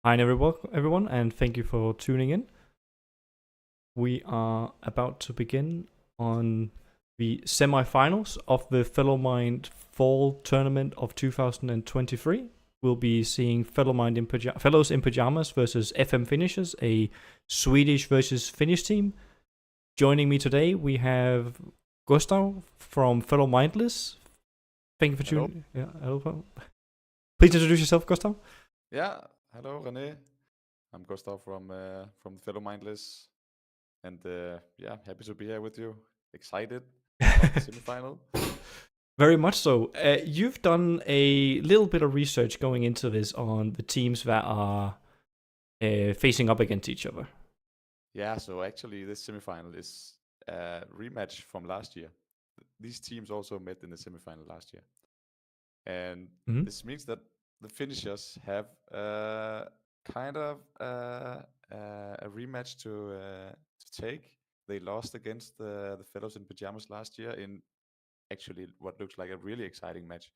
Hi, everyone, and thank you for tuning in. We are about to begin on the semi-finals of the Fellowmind Fall Tournament of 2023. We'll be seeing Fellows in Pyjamas versus FM Finnishers, a Swedish versus Finnish team. Joining me today, we have Gustav from Fellow Mindless. Thank you for tuning in. Yeah, hello. Please introduce yourself, Gustav. Yeah, hello René. I'm Gustav from Fellow Mindless, and happy to be here with you. Excited about the semifinal. Very much so. You've done a little bit of research going into this on the teams that are facing up against each other. Yeah, so actually this semifinal is a rematch from last year. These teams also met in the semifinal last year, and this means that the finishers have kind of a rematch to take. They lost against the Fellows in Pyjamas last year in actually what looks like a really exciting match.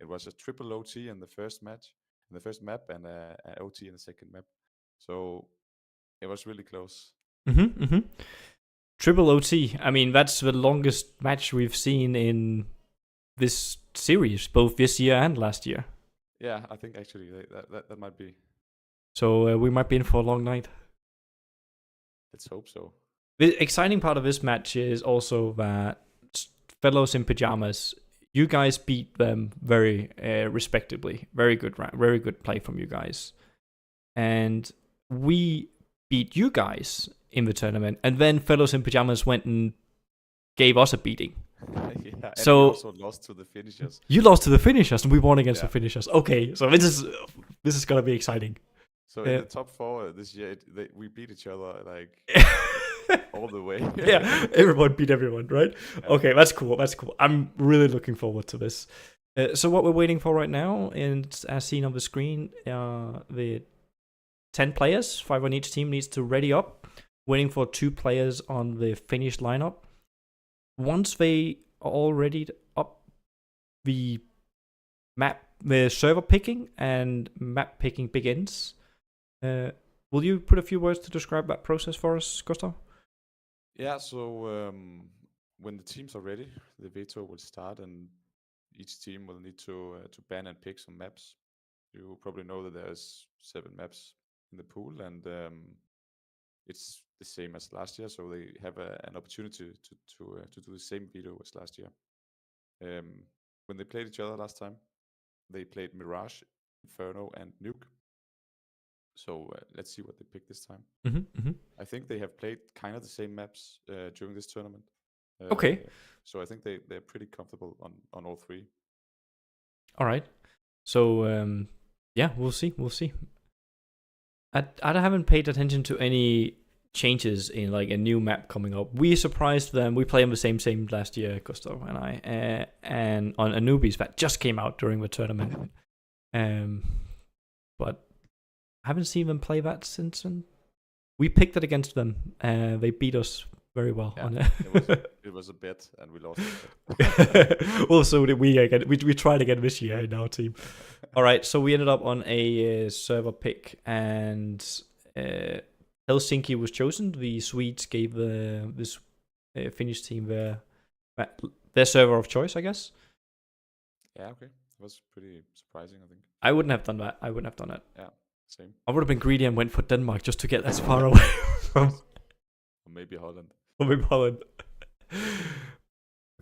It was a triple OT in the first match, in the first map, and a OT in the second map. So it was really close. Triple OT. I mean, that's the longest match we've seen in this series, both this year and last year. Yeah, I think actually that might be. So we might be in for a long night. Let's hope so. The exciting part of this match is also that Fellows in Pyjamas, you guys beat them very respectably. Very good play from you guys. And we beat you guys in the tournament, and then Fellows in Pyjamas went and gave us a beating. Yeah, so we also lost to the Finishers. You lost to the Finishers, and we won against the Finishers. Okay, so this is gonna be exciting. So in the top 4 this year, we beat each other like all the way. Yeah, everyone beat everyone, right? Yeah. Okay, that's cool. I'm really looking forward to this. So what we're waiting for right now, and as seen on the screen, the 10 players, 5 on each team, needs to ready up, waiting for 2 players on the Finnish lineup. Once they are all ready up, the server picking and map picking begins. Will you put a few words to describe that process for us, Gustav? Yeah, so when the teams are ready, the veto will start, and each team will need to ban and pick some maps. You probably know that there's 7 maps in the pool, and it's the same as last year, so they have an opportunity to do the same veto as last year. When they played each other last time, they played Mirage, Inferno, and Nuke. So let's see what they pick this time. I think they have played kind of the same maps during this tournament. Okay. So I think they're pretty comfortable on all 3. All right. So we'll see. I haven't paid attention to any changes in like a new map coming up. We surprised them. We played on the same last year, Gustav and I, and on Anubis that just came out during the tournament. But I haven't seen them play that since then. We picked it against them. They beat us very well on it. It was a bet, and we lost it. Well, so did we again. We tried again this year in our team. All right, so we ended up on a server pick, and Helsinki was chosen. The Swedes gave this Finnish team their server of choice, I guess. Yeah, okay. It was pretty surprising, I think. I wouldn't have done that. Yeah, same. I would have been greedy and went for Denmark just to get as far away from... Or maybe Holland.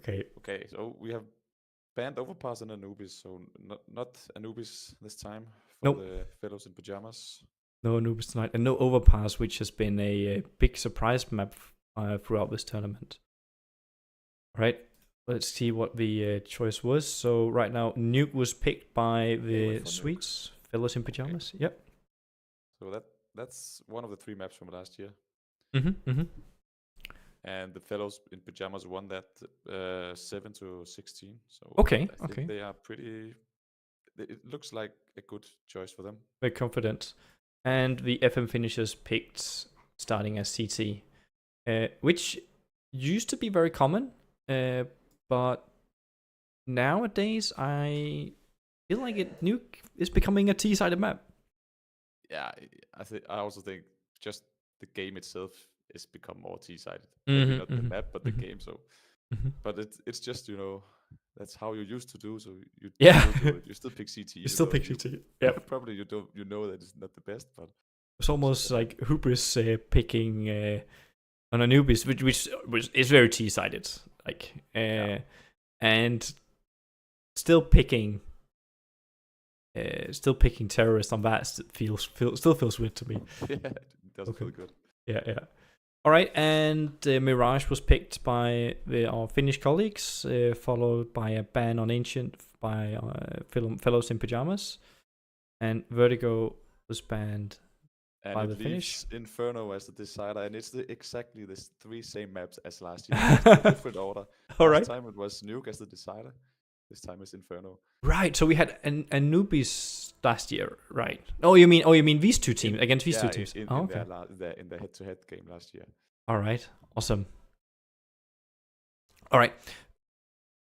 Okay, so we have banned Overpass and Anubis, so not Anubis this time for the Fellows in Pyjamas. No Anubis tonight, and no Overpass, which has been a big surprise map throughout this tournament. All right, let's see what the choice was. So right now, Nuke was picked by the Swedes, Fellows in Pyjamas. Okay. Yep. So that's one of the 3 maps from last year. And the Fellows in Pyjamas won that 7-16. So okay. I think they are pretty. It looks like a good choice for them. Very confident. And the FM Finnishers picked starting as CT, which used to be very common, but nowadays I feel like Nuke is becoming a T-sided map. yeah, I also think just the game itself is become more T-sided. Maybe Mm-hmm, not the mm-hmm, map, but the mm-hmm, game. So, mm-hmm. but it's just that's how you used to do. So you Yeah. still do it. You still pick CT, You even still though pick you CT. Yep. probably you know that it's not the best, but It's almost so like hubris picking on Anubis, which is very T-sided, like and still picking terrorists on that still feels weird to me. yeah, it doesn't feel good. Yeah. All right, and Mirage was picked by our Finnish colleagues, followed by a ban on Ancient by fellows in Pyjamas, and Vertigo was banned And by it the Finnish. leaves Inferno as the decider, and it's exactly the 3 same maps as last year. Just a different order. All Last right. time it was Nuke as the decider. This time it's Inferno. Right. So we had Anubis last year, right? Oh, you mean these two teams against these two teams? In okay. In the head-to-head game last year. All right. Awesome. All right.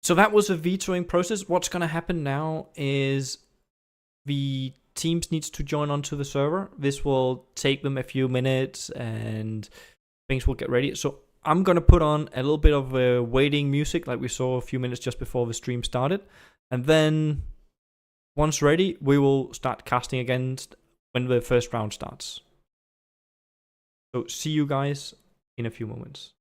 So that was a vetoing process. What's going to happen now is the teams needs to join onto the server. This will take them a few minutes and things will get ready. So I'm going to put on a little bit of waiting music like we saw a few minutes just before the stream started. And then once ready, we will start casting again when the first round starts. So see you guys in a few moments.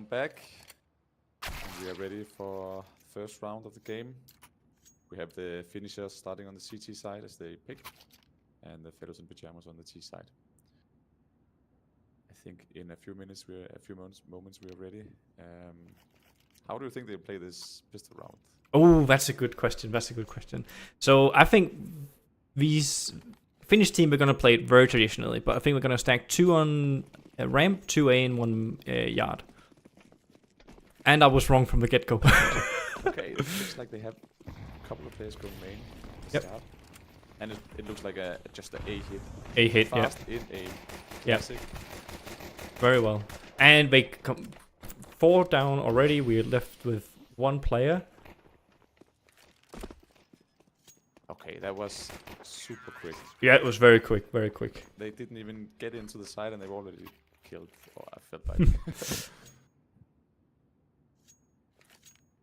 Welcome back. We are ready for the first round of the game. We have the Finnishers starting on the CT side as they pick, and the Fellows in Pyjamas on the T side. I think in a few moments we are ready. How do you think they play this pistol round? Oh, that's a good question. So I think these Finnish team are gonna play it very traditionally, but I think we're gonna stack 2 on a ramp, 2 A, and 1 yard. And I was wrong from the get-go. Okay, it looks like they have a couple of players going main. Start. And it looks like just an A hit. A hit, fast in A. Classic. Very well. And they come 4 down already. We're left with 1 player. Okay, that was super quick. Yeah, it was very quick, very quick. They didn't even get into the side and they've already killed. Oh, I felt like.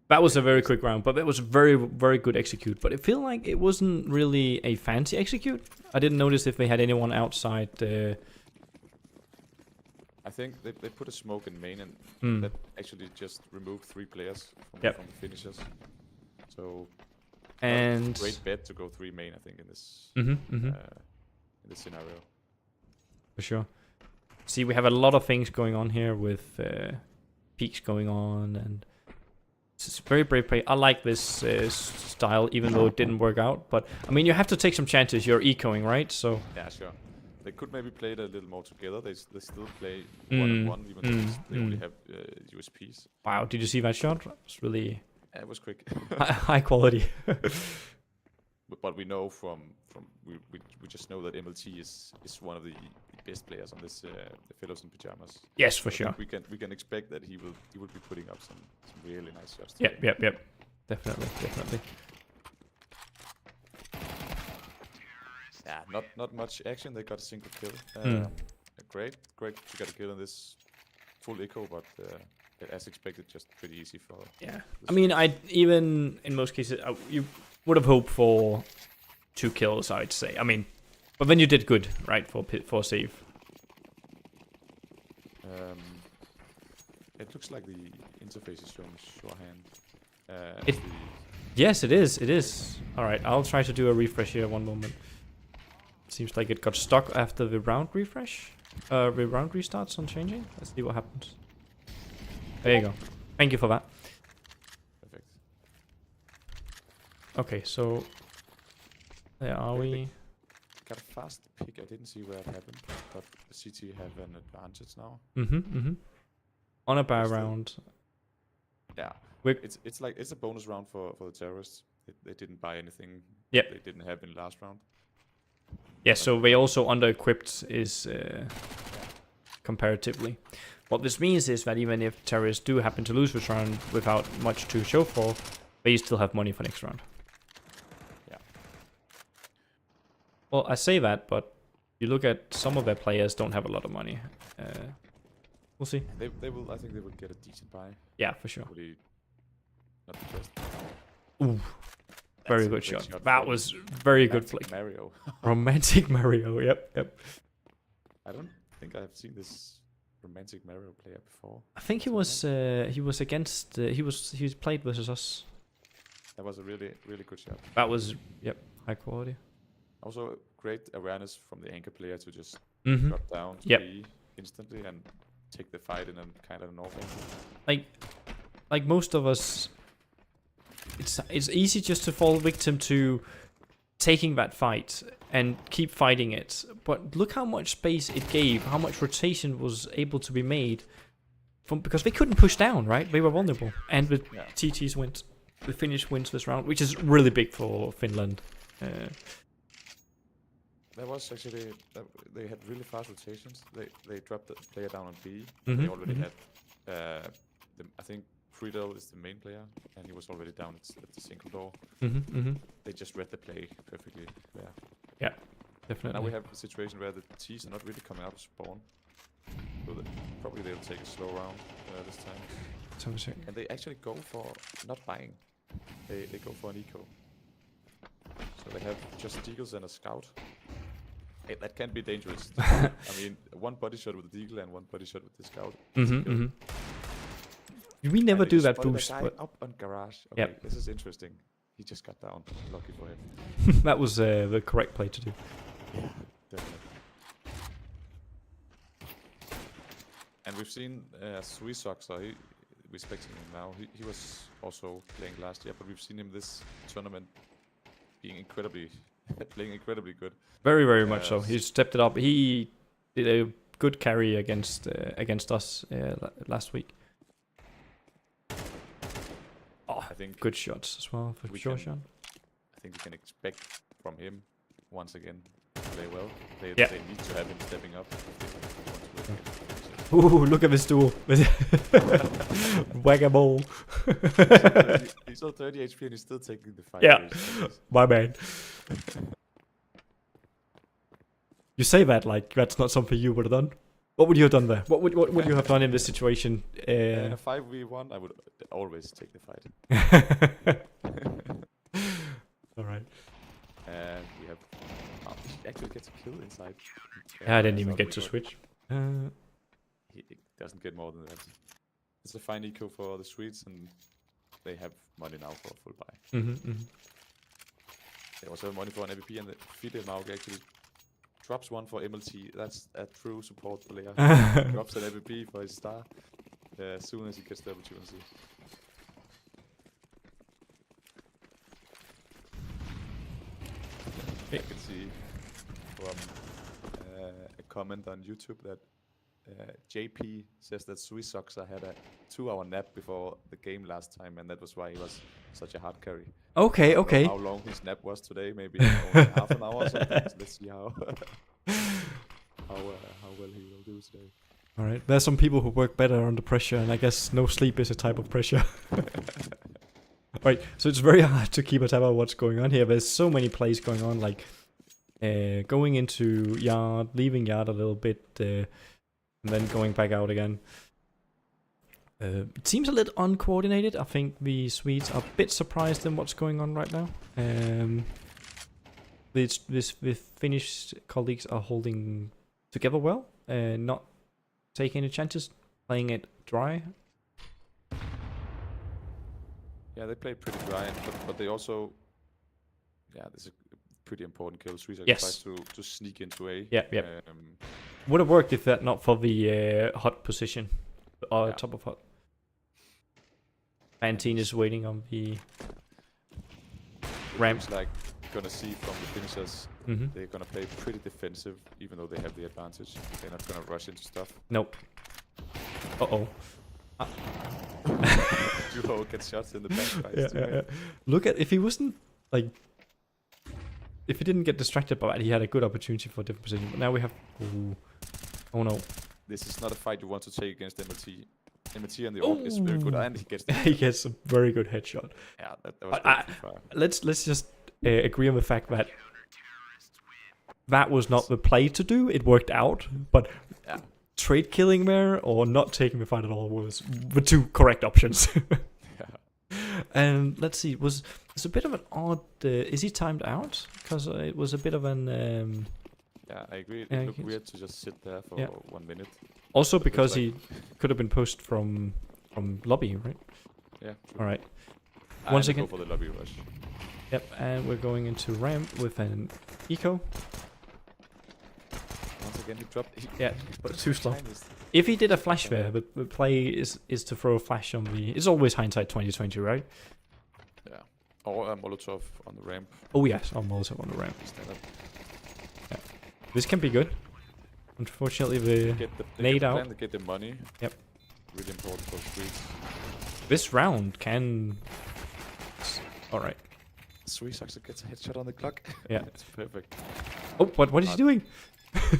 That was a very quick round, but it was very, very good execute. But it felt like it wasn't really a fancy execute. I didn't notice if they had anyone outside. I think they put a smoke in main and that actually just removed 3 players from the Finishers. So and great bet to go 3 main, I think, in this in this scenario. For sure. See, we have a lot of things going on here with peaks going on, and it's very brave play. I like this style, even though it didn't work out. But I mean, you have to take some chances. You're ecoing, right? So yeah, sure. They could maybe play it a little more together. They still play 1-on-1, even though they only have USPs. Wow, did you see that shot? It's really it was quick. high quality. But we know from we just know that MLT is one of the best players on this the Fellows in Pyjamas. Yes, for sure. We can expect that he will be putting up some really nice shots. Yep. Definitely. Yeah, not much action. They got a single kill. Great to get a kill on this full echo, but as expected, just pretty easy for. Yeah, I mean, even in most cases, you would have hoped for 2 kills, I'd say. I mean, but then you did good, right, for save. It looks like the interface is showing shorthand. Yes, it is. All right, I'll try to do a refresh here. One moment. Seems like it got stuck after the round refresh. The round restarts on changing. Let's see what happens. There you go. Thank you for that. Perfect. Okay, so there are we. Got a fast pick. I didn't see where it happened, but CT have an advantage now. On a bar round. Yeah. It's a bonus round for the terrorists. They didn't buy anything. Yep. They didn't have in the last round. Yeah, so they also under-equipped is comparatively. What this means is that even if terrorists do happen to lose this round without much to show for, they still have money for next round. Yeah. Well, I say that, but you look at some of their players don't have a lot of money. We'll see. They will. I think they will get a decent buy. Yeah, for sure. Hopefully not the best. Ooh. Very good shot. That was very good flick. Mario. Romantic Mario. Yep. I don't think I've seen this romantic Mario player before. I think he was against he was played versus us. That was a really good shot. That was high quality. Also great awareness from the anchor player to just Mm-hmm. drop down to B instantly and take the fight in a kind of an off angle. Like most of us, it's easy just to fall victim to taking that fight and keep fighting it. But look how much space it gave, how much rotation was able to be made because they couldn't push down, right? They were vulnerable. And with TT's wins, the Finnish wins this round, which is really big for Finland. That was actually they had really fast rotations. They dropped the player down on B. Mm-hmm, They already had I think Friedel is the main player, and he was already down at the single door. They just read the play perfectly there. Yeah, definitely. Now we have a situation where the T's are not really coming up to spawn. So probably they'll take a slow round this time. And they actually go for not buying. They go for an eco. So they have just deagles and a scout. Hey, that can be dangerous. I mean, one body shot with the deagle and one body shot with the scout. We never And do you that spotted boost, guy but up on garage. Okay, Yep. this is interesting. He just got down. Lucky for him. that was the correct play to do. Yeah, definitely. And we've seen Sui Soxer, we're expecting him now. He was also playing last year, but we've seen him this tournament being playing incredibly good. Very, very much so. Yes. He stepped it up. He did a good carry against us last week. Oh, I think good shots as well for we sure, can- Sean. I think we can expect from him once again to play well. They Yeah. need to have him stepping up if they want to win finishes. Ooh, look at this duel. Whack-a-mole. He's on 30 HP and he's still taking the fight. Yeah. seriously. My man. You say that like that's not something you would have done. What would you have done there? What would you have done in this situation? In a 5v1, I would always take the fight. All right. And we have... Oh, he actually gets a kill inside. I didn't even thought get we to got- switch. He doesn't get more than that. It's a fine eco for the Swedes, and they have money now for a full buy. They also have money for an MVP, and the Fidel now actually drops one for MLT. That's a true support player. Drops an MVP for his star as soon as he gets the opportunity. I can see from a comment on YouTube that JP says that Swiss Soxer had a 2-hour nap before the game last time, and that was why he was such a hard carry. Okay, I don't know okay. how long his nap was today? Maybe only half an hour or something. So let's see how well he will do today. All right. There's some people who work better under pressure, and I guess no sleep is a type of pressure. Right. So it's very hard to keep a tab on what's going on here. There's so many plays going on, like going into yard, leaving yard a little bit, and then going back out again. It seems a little uncoordinated. I think the Swedes are a bit surprised in what's going on right now. The Finnish colleagues are holding together well, not taking any chances, playing it dry. Yeah, they play pretty dry, but they also, this is a pretty important kill. Swedes Yes. tries to sneak into A. Yeah. Would have worked if that not for the hot position, Yeah. top of hot. Pantene is waiting on the ramp. Looks like gonna see from the finishers, they're gonna play pretty defensive, even though they have the advantage. They're not gonna rush into stuff. Nope. Uh-oh. Duo gets shots in the back. Guys, Yeah. Look at, if he wasn't, like, if he didn't get distracted by that, he had a good opportunity for a different position. But now we have, oh no. This is not a fight you want to take against MLT. MLT and the orc is very good, and he gets the He gets a very good headshot. Yeah, that was I- too far. Let's just agree on the fact that that was not the play to do. It worked out, but Yeah. trade killing there or not taking the fight at all was the two correct options. Yeah. And let's see, it's a bit of an odd. Is he timed out? Because it was a bit of an. Yeah, I agree. It Yeah, looked he's- weird to just sit there for Yeah. 1 minute. Also because like- he could have been pushed from lobby, right? Yeah. True. All right. And Once they again- go for the lobby rush. Yep. And we're going into ramp with an eco. Once again, he dropped. Yeah, but too slow. Time is- If he did a flash there, the play is to throw a flash on the. It's always hindsight 2020, right? Yeah. Or a Molotov on the ramp. Oh yes, I'm also on the ramp. Standard. This can be good. Unfortunately, the Get the Nade get the out. plan, they get the money. Yep. Really important for the Swedes. this round can. All right. Swedes actually gets a headshot on the clock. Yeah. It's perfect. Oh, what is he doing? He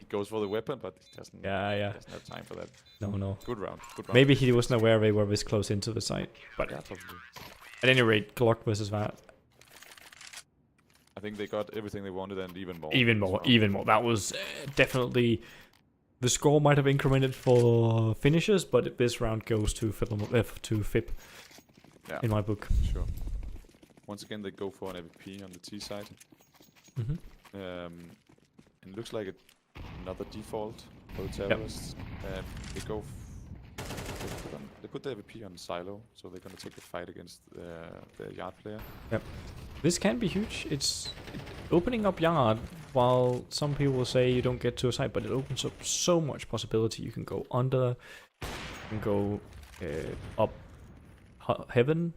goes for the weapon, but he doesn't. Yeah. Doesn't have time for that. No. Good round. Good round. Maybe he wasn't aware they were this close into the site. But Yeah, probably. at any rate, Glock versus that. I think they got everything they wanted and even more. Even more. That was definitely. The score might have incremented for finishers, but this round goes to FIP Yeah, in my book. sure. Once again, they go for an MVP on the T side. Mm-hmm. And it looks like another default for the terrorists. They go They put the AVP on silo, so they're gonna take the fight against the yard player. Yep. This can be huge. It's opening up yard, while some people will say you don't get to a site, but it opens up so much possibility. You can go under, you can go up heaven.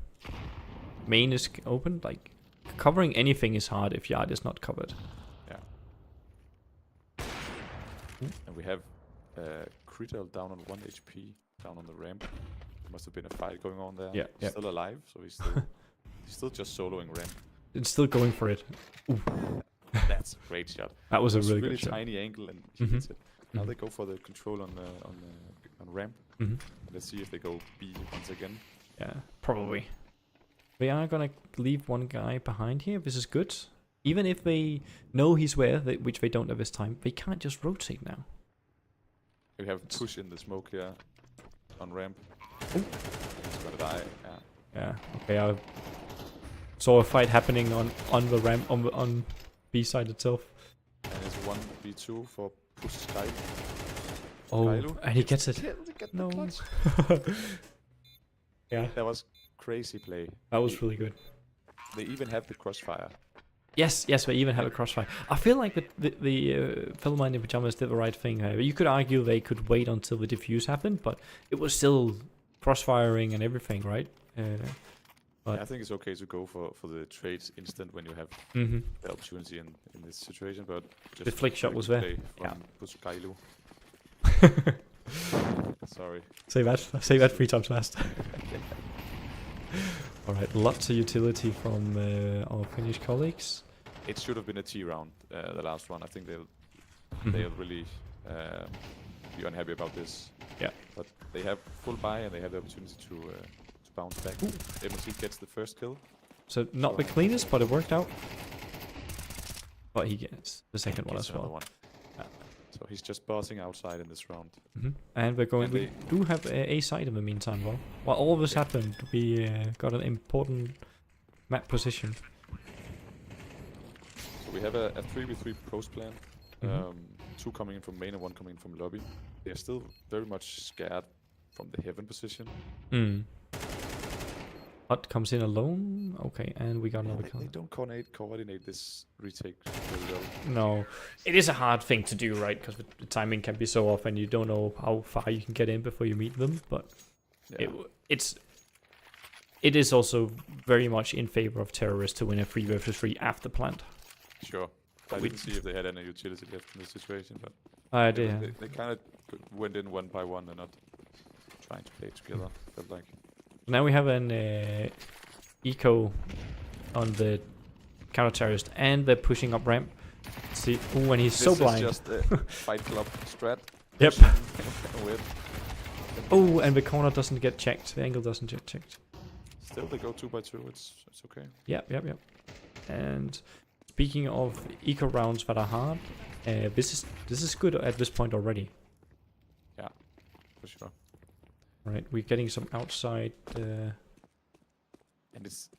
Main is open. Like, covering anything is hard if yard is not covered. Yeah. And we have Criddle down on 1 HP, down on the ramp. There must have been a fight going on there. Yeah, He's still alive, so he's still just soloing ramp. It's still going for it. Ooh. That's a great shot. That was a It's really really good shot. tiny angle, and he hits it. Now they go for the control on ramp. Let's see if they go B once again. Yeah, probably. They are gonna leave one guy behind here. This is good. Even if they know he's where, which they don't at this time, they can't just rotate now. We have push in the smoke here on ramp. Ooh. He's gonna die. Yeah. Yeah. Okay. I saw a fight happening on the ramp on B side itself. And it's 1v2 for push Sky. Oh, Kylo. and he gets it. Get No. the clutch. Yeah, That was crazy play. that was really good. They even have the crossfire. Yes, they even have a crossfire. I feel like the Fellowmind in Pyjamas did the right thing. You could argue they could wait until the defuse happened, but it was still crossfiring and everything, right? But I think it's okay to go for the trades instant when you have the the opportunity in this situation, but just flick shot was there. Yeah. Push Kylo. Sorry. Say that 3 times fast. All right, lots of utility from our Finnish colleagues. It should have been a T round, the last one. I think they'll really be unhappy about this. Yeah. But they have full buy and they have the opportunity to bounce back. MLT gets the first kill. So not the cleanest, but it worked out. But he gets the second one as well. One. So he's just bossing outside in this round. And we're going. And we do have a side in the meantime. Well, while all of this happened, we got an important map position. So we have a 3v3 post plan. 2 coming in from main and 1 coming in from lobby. They are still very much scared from the heaven position. Hut comes in alone. Okay, and we got another They don't coordinate this retake very well. No, it is a hard thing to do, right? Because the timing can be so off, and you don't know how far you can get in before you meet them. But Yeah. it is also very much in favor of terrorists to win a 3 versus 3 after plant. Sure. I didn't see if they had any utility left in this situation, but They they kind of went in one by one and not trying to play together. Felt like. Now we have an eco on the counter terrorist, and they're pushing up ramp. See, ooh, and he's so blind. This is just a Fight Club strat. Yep. With. Oh, and the corner doesn't get checked. The angle doesn't get checked. Still, they go 2 by 2. It's okay. Yep. And speaking of eco rounds that are hard, this is good at this point already. Yeah, for sure. Right, we're getting some outside. And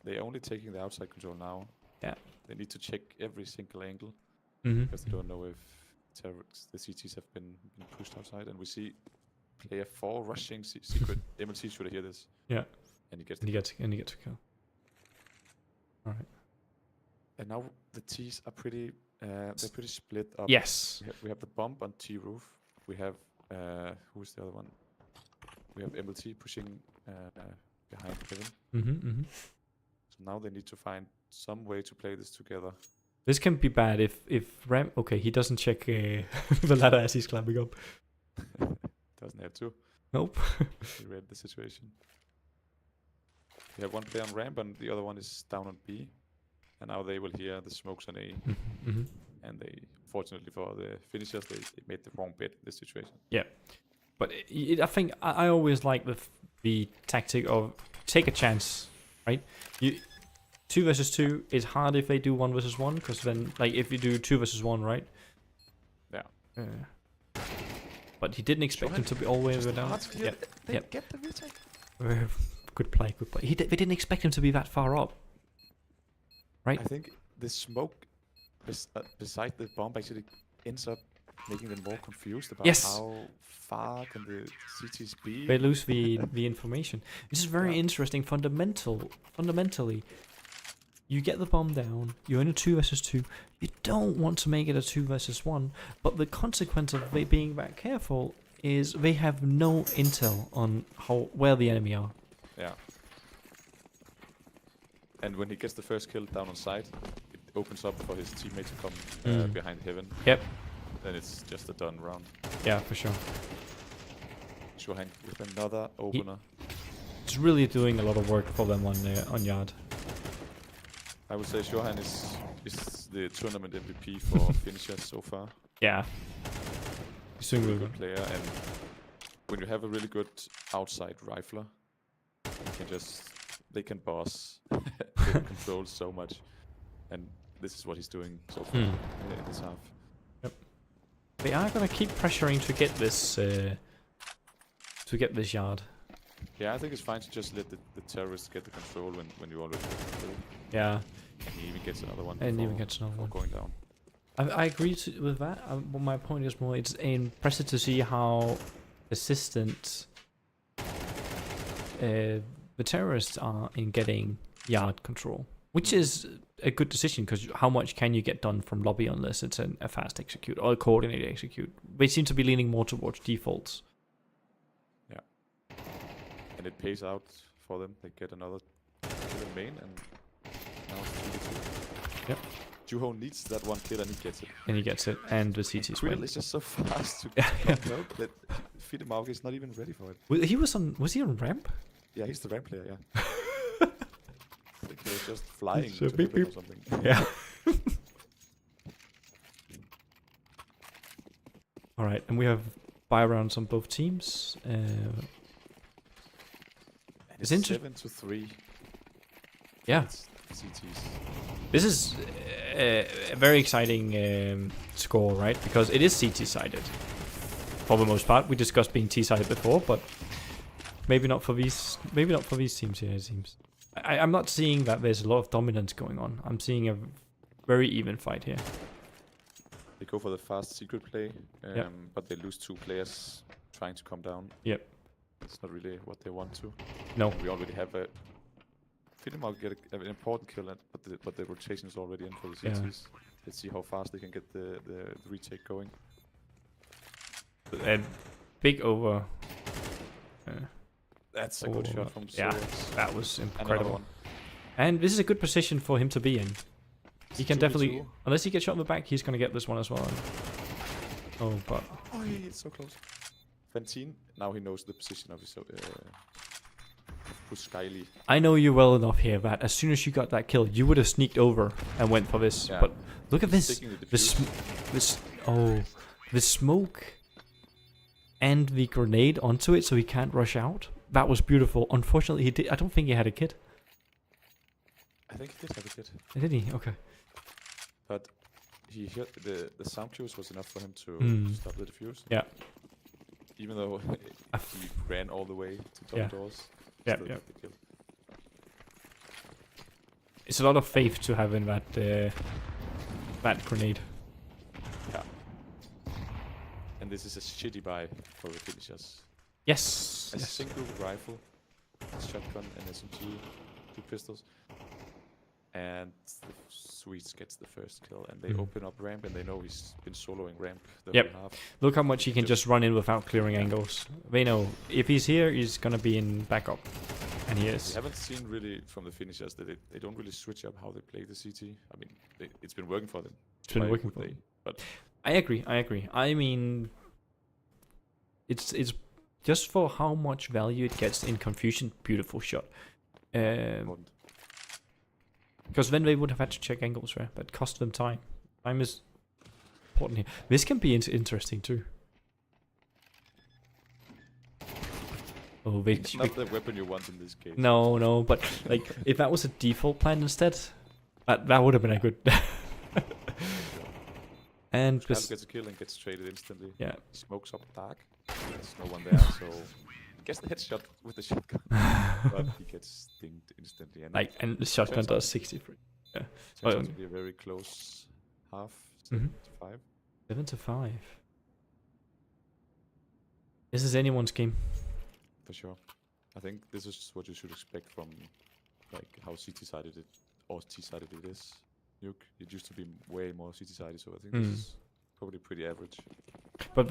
they're only taking the outside control now. Yeah. They need to check every single angle Mm-hmm. because they don't know if the CTs have been pushed outside. And we see player 4 rushing secret. MLT should hear this. Yeah. And he gets. And he gets a kill. All right. And now the T's are pretty. They're pretty split up. Yes. We have the bomb on T roof. We have who's the other one? We have MLT pushing behind Kevin. Mm-hmm. So now they need to find some way to play this together. This can be bad if Ram. Okay, he doesn't check the ladder as he's climbing up. Doesn't have to. Nope. He read the situation. We have one player on ramp and the other one is down on B. And now they will hear the smokes on A. Mm-hmm. And they, fortunately for the finishers, they made the wrong bet in this situation. Yeah. But I think I always like the tactic of take a chance, right? 2 versus 2 is hard if they do 1 versus 1, because then, like, if you do 2 versus 1, right? Yeah. But he didn't expect him to be all the way down. Yep. Get the retake. Good play. They didn't expect him to be that far up, right? I think the smoke beside the bomb actually ends up making them more confused about Yes. how far can the CTs be. They lose the information. This is very interesting. Fundamentally, you get the bomb down. You're in a 2 versus 2. You don't want to make it a 2 versus 1. But the consequence of being that careful is they have no intel on where the enemy are. Yeah. And when he gets the first kill down on site, it opens up for his teammate to come behind heaven. Yep. Then it's just a done round. Yeah, for sure. Shohan with another opener. It's really doing a lot of work for them on yard. I would say Shohan is the tournament MVP for Finnishers so far. Yeah. He's doing really good player, and when you have a really good outside rifler, they can boss. They can control so much, and this is what he's doing so far in this half. Yep. They are gonna keep pressuring to get this yard. Yeah, I think it's fine to just let the terrorists get the control when you already get the kill. Yeah. And he even gets another one. And even gets another one. Going down. I agree with that. But my point is more, it's impressive to see how persistent the terrorists are in getting yard control, which is a good decision, because how much can you get done from lobby unless it's a fast execute or a coordinated execute? They seem to be leaning more towards defaults. Yeah. And it pays out for them. They get another kill in main, and now it's 2-2. Yep. Juho needs that one kill, and he gets it. And he gets it, and the CT's win. Is just so fast to help that Finnishers is not even ready for it. Was he on ramp? Yeah, he's the ramp player, yeah. I think he was just flying So to beep, heaven beep. or something. Yeah. Alright, and we have buy rounds on both teams. It's It's 7-3. Yeah. CTs. This is a very exciting score, right? Because it is CT-sided. For the most part. We discussed being T-sided before, but maybe not for these teams here, it seems. I'm not seeing that there's a lot of dominance going on. I'm seeing a very even fight here. They go for the fast secret play, but they lose 2 players trying to come down. Yep. It's not really what they want to. No. And we already have a... Finnishers get an important kill, but the rotation is already in for the CTs. Yeah. Let's see how fast they can get the retake going. And big over. That's a good shot from Yeah, Swords. that was Another incredible. one. And this is a good position for him to be in. He can 2v2. definitely, unless he gets shot in the back, he's going to get this one as well. Oh, but... Oh, it's so close. Fantine, now he knows the position of his Skyly. I know you well enough here that as soon as you got that kill, you would have sneaked over and went for this. Yeah. But look at this. Sticking the The smoke and the grenade onto it so he can't rush out. That was beautiful. Unfortunately, he did. I don't think he had a kit. I think he did have a kit. Did he? Okay. But he hit the sound cues was enough for him to stop the defuse. Yeah. Even though he ran all the way to double doors. Yeah, still yeah. got the kill. It's a lot of faith to have in that that grenade. Yeah. And this is a shitty buy for the Finnishers. Yes. A Yes. single rifle, a shotgun, and SMG, 2 pistols. And the Swedes gets the first kill, and they open up ramp, and they know he's been soloing ramp the whole half. Look how much he can just run in without clearing angles. They know if he's here, he's gonna be in backup, and he is. We haven't seen really from the Finnishers that they don't really switch up how they play the CT. I mean, it's been working for them. It's been Why working would for they? them. But I agree. I mean, it's just for how much value it gets in confusion. Beautiful shot. Because then they would have had to check angles, right? That cost them time. Time is important here. This can be interesting too. Oh, it's not the weapon you want in this case. No, but like if that was a default plan instead, that would have been a good. And Pascal gets a kill and gets traded instantly. Yeah. He smokes up dark. There's no one there, so he gets the headshot with the shotgun, but he gets dinged instantly. And the shotgun does 63. Yeah. Turns out to be a very close half. 7-5. 7-5. This is anyone's game. For sure. I think this is what you should expect from like how CT-sided it or T-sided it is. Nuke, it used to be way more CT-sided, so I think this is probably pretty average. But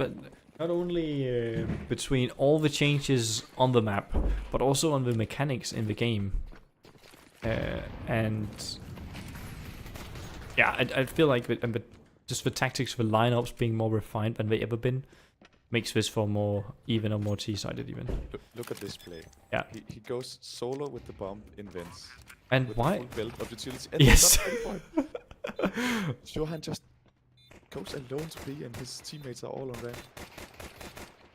not only between all the changes on the map, but also on the mechanics in the game. And yeah, I feel like just the tactics, the lineups being more refined than they ever been, makes this for more even or more T-sided even. Look at this play. Yeah. He goes solo with the bomb in vents. And with why? The full build of utility. And Yes. Johan just goes alone to B, and his teammates are all on ramp.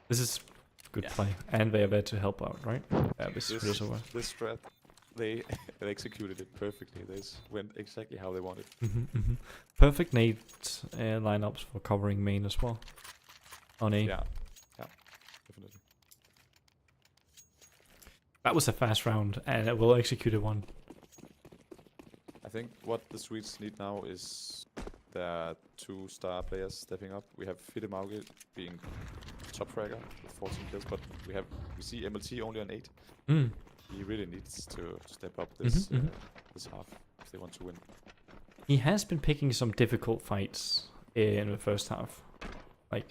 This is good play, and they are there to help out, right? Yeah, this over. This strat, they executed it perfectly. This went exactly how they wanted. Perfect nade lineups for covering main as well. On A. Yeah, definitely. That was a fast round, and a well executed one. I think what the Swedes need now is their 2-star players stepping up. We have Finnishers being top fragger with 14 kills, but we see MLT only on 8. He really needs to step up this this half if they want to win. He has been picking some difficult fights in the first half. Like,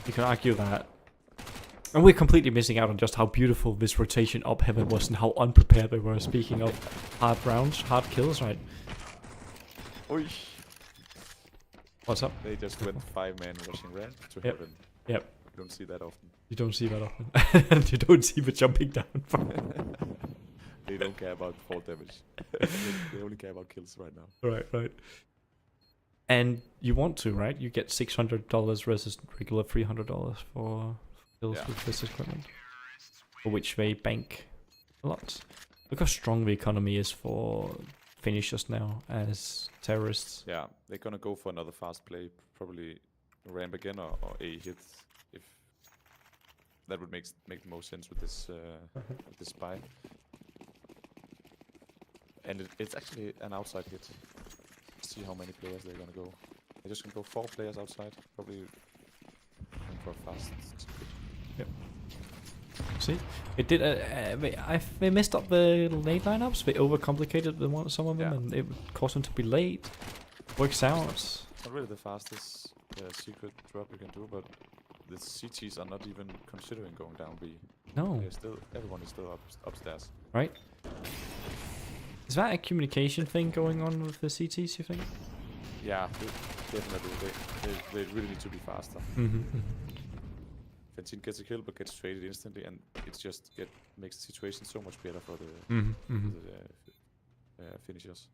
you can argue that. And we're completely missing out on just how beautiful this rotation up heaven was and how unprepared they were. Speaking of hard rounds, hard kills, right? Oy. What's up? They just went 5-man rushing ramp to heaven. Yep. You don't see that often. You don't see that often. And you don't see the jumping down. They don't care about fall damage. They only care about kills right now. Right. And you want to, right? You get $600 versus regular $300 for kills with this equipment. For which they bank a lot. Look how strong the economy is for Finnishers now as terrorists. Yeah, they're gonna go for another fast play, probably ramp again or A hit, if that would make the most sense with this spy. And it's actually an outside hit. See how many players they're gonna go. They're just gonna go 4 players outside, probably for a fast hit. Yep. See, it did. They messed up the late lineups. They overcomplicated some of them, and it caused them to be late. Works out. It's not really the fastest secret drop you can do, but the CTs are not even considering going down B. No. Everyone is still upstairs. Right. Is that a communication thing going on with the CTs? You think? Yeah, definitely. They really need to be faster. Fentin gets a kill but gets traded instantly, and it's just makes the situation so much better for the Finishers.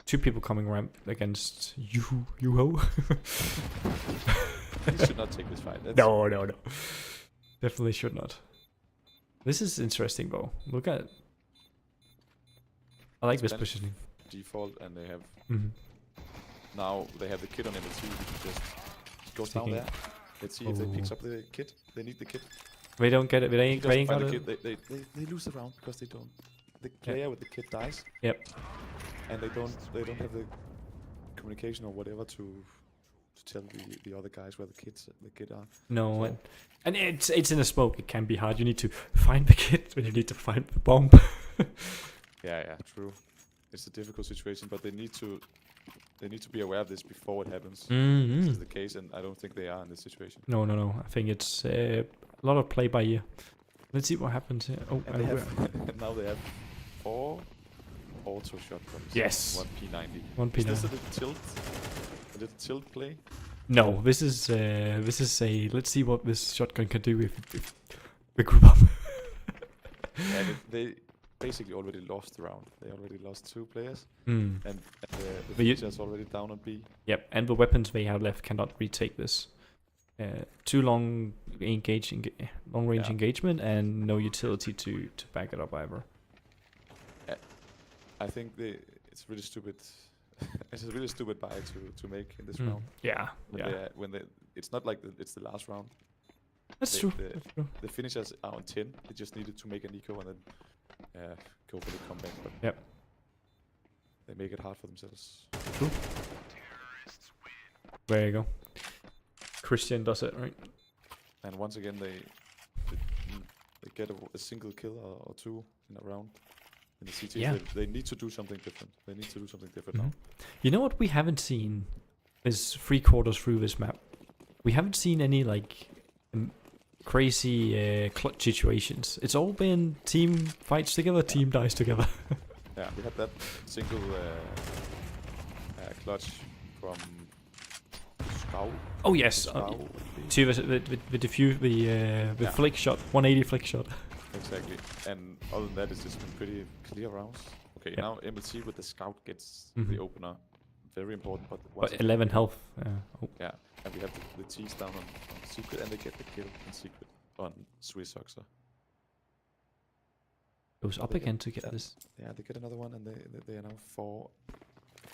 2 people coming ramp against Yuho. He should not take this fight. No. Definitely should not. This is interesting though. Look at. I like this positioning. Default, and they have now they have the kid on MLT. He just goes down there. Let's see if they picks up the kit. They need the kit. They don't get it. They ain't got the it. kit. They lose the round because they don't. The player with the kit dies. Yep. And they don't have the communication or whatever to tell the other guys where the kit are. No, so. And it's in a smoke. It can be hard. You need to find the kit when you need to find the bomb. Yeah, true. It's a difficult situation, but they need to be aware of this before it happens. This is the case, and I don't think they are in this situation. No. I think it's a lot of play by ear. Let's see what happens here. Oh, and now they have 4 auto shotguns. Yes. 1 P90. 1 P90. Is this a little tilt play? No, this is a. Let's see what this shotgun can do if we group up. And they basically already lost the round. They already lost 2 players, and the Finishers already down on B. Yep, and the weapons they have left cannot retake this. Too long range engagement, and no utility to back it up either. I think it's really stupid. It's a really stupid buy to make in this round. Yeah, it's not like it's the last round. That's true. The Finishers are on 10. They just needed to make an eco and then go for the comeback. But they make it hard for themselves. True. There you go. Christian does it, right? And once again, they get a single kill or two in a round. In the CTs, Yeah. they need to do something different. They need to do something different now. You know what we haven't seen is 3/4 through this map. We haven't seen any like crazy clutch situations. It's all been team fights together, team dies together. Yeah, we had that single clutch from Scout. Oh yes, Scout. with the flick shot, 180 flick shot. Exactly. And other than that, it's just been pretty clear rounds. Okay, Yeah. now MLT with the Scout gets Mhm. the opener. Very important, but But 11 health. Yeah, and we have the T's down on Secret, and they get the kill in Secret on Swiss Oxer. Goes up They again get to get that. this. Yeah, they get another one, and they are now 4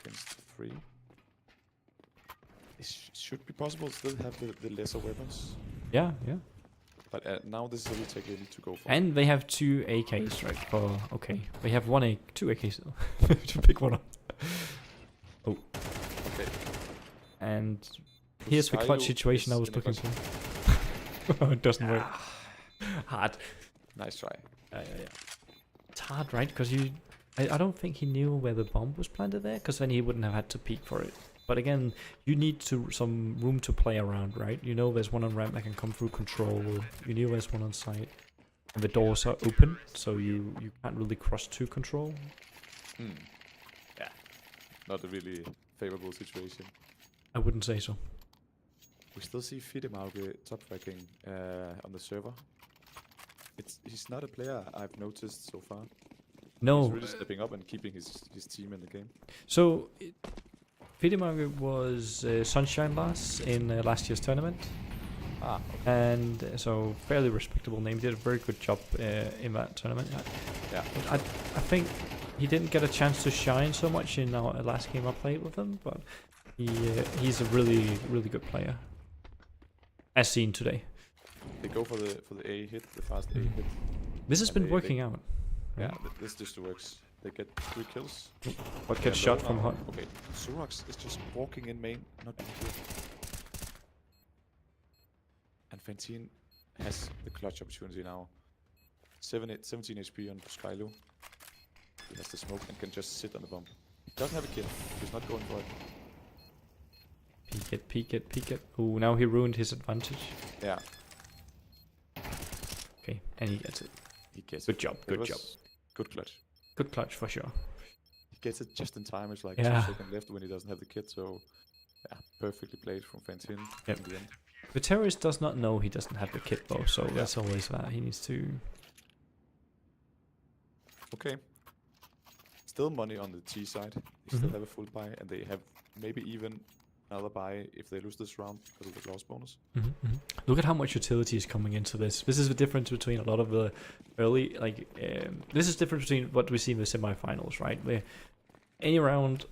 against 3. It should be possible to still have the lesser weapons, Yeah. but now this is a retake they need to go for. And they have 2 AKs, right? Okay. They have 2 AKs though. To pick one up. Okay, And here's the clutch Skylo situation I is was in a looking clutch. for. Oh, it doesn't work. Hard. Nice try. Yeah. It's hard, right? Because I don't think he knew where the bomb was planted there, because then he wouldn't have had to peek for it. But again, you need some room to play around, right? You know there's one on ramp that can come through control. You know there's one on site. And the doors are open, so you can't really cross to control. Yeah, not a really favorable situation. I wouldn't say so. We still see Finnishers top fracking on the server. He's not a player I've noticed so far. No. He's really stepping up and keeping his team in the game. So, Finnishers was Sunshine Lass in last year's tournament. And so fairly respectable name. Did a very good job in that tournament. Yeah. I think he didn't get a chance to shine so much in our last game I played with him, but he's a really good player, as seen today. They go for the A hit, the fast A hit. This has And been they- working out. Yeah, this just works. They get 3 kills. What They're gets shot low from now. hot? Okay, Surax is just walking in main, not being killed. And Fantine has the clutch opportunity now. 17 HP on Skylo. He has the smoke and can just sit on the bomb. He doesn't have a kill. He's not going for it. Peek it. Oh, now he ruined his advantage. Yeah, Okay, and he gets it. he gets Good it. job, It good was job. Good clutch. Good clutch for sure. He gets it just in time. It's like Yeah. 2 seconds left when he doesn't have the kit. So, yeah, perfectly played from Fantine Yep. in the end. The terrorist does not know he doesn't have the kit though, so Yeah. that's always that. He needs to... Okay. Still money on the T side. They still have a full buy, and they have maybe even another buy if they lose this round because of the loss bonus. Look at how much utility is coming into this. This is the difference between a lot of the early, this is different between what we see in the semifinals, right? Where any round,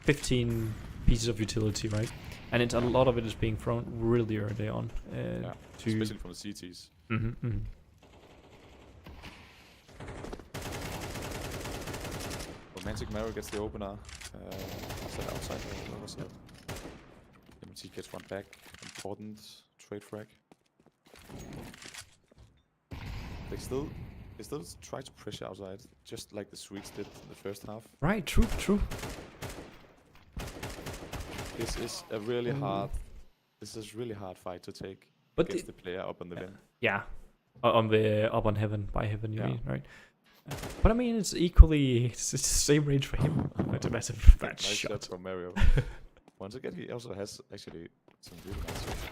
15 pieces of utility, right? And it's a lot of it is being thrown really early on. Yeah, to especially from the CTs. Romantic Marrow gets the opener. Outside the other side. MT gets one back. Important trade frag. They still try to pressure outside, just like the Swedes did in the first half. Right, true. This is a really hard. This is really hard fight to take But against the player up on the limb. Yeah, on the up on heaven, by heaven, you Yeah. mean, right? But I mean, it's equally it's the same range for him. It's a massive bad Nice shot shot. from Mario. Once again, he also has actually some really nice shots.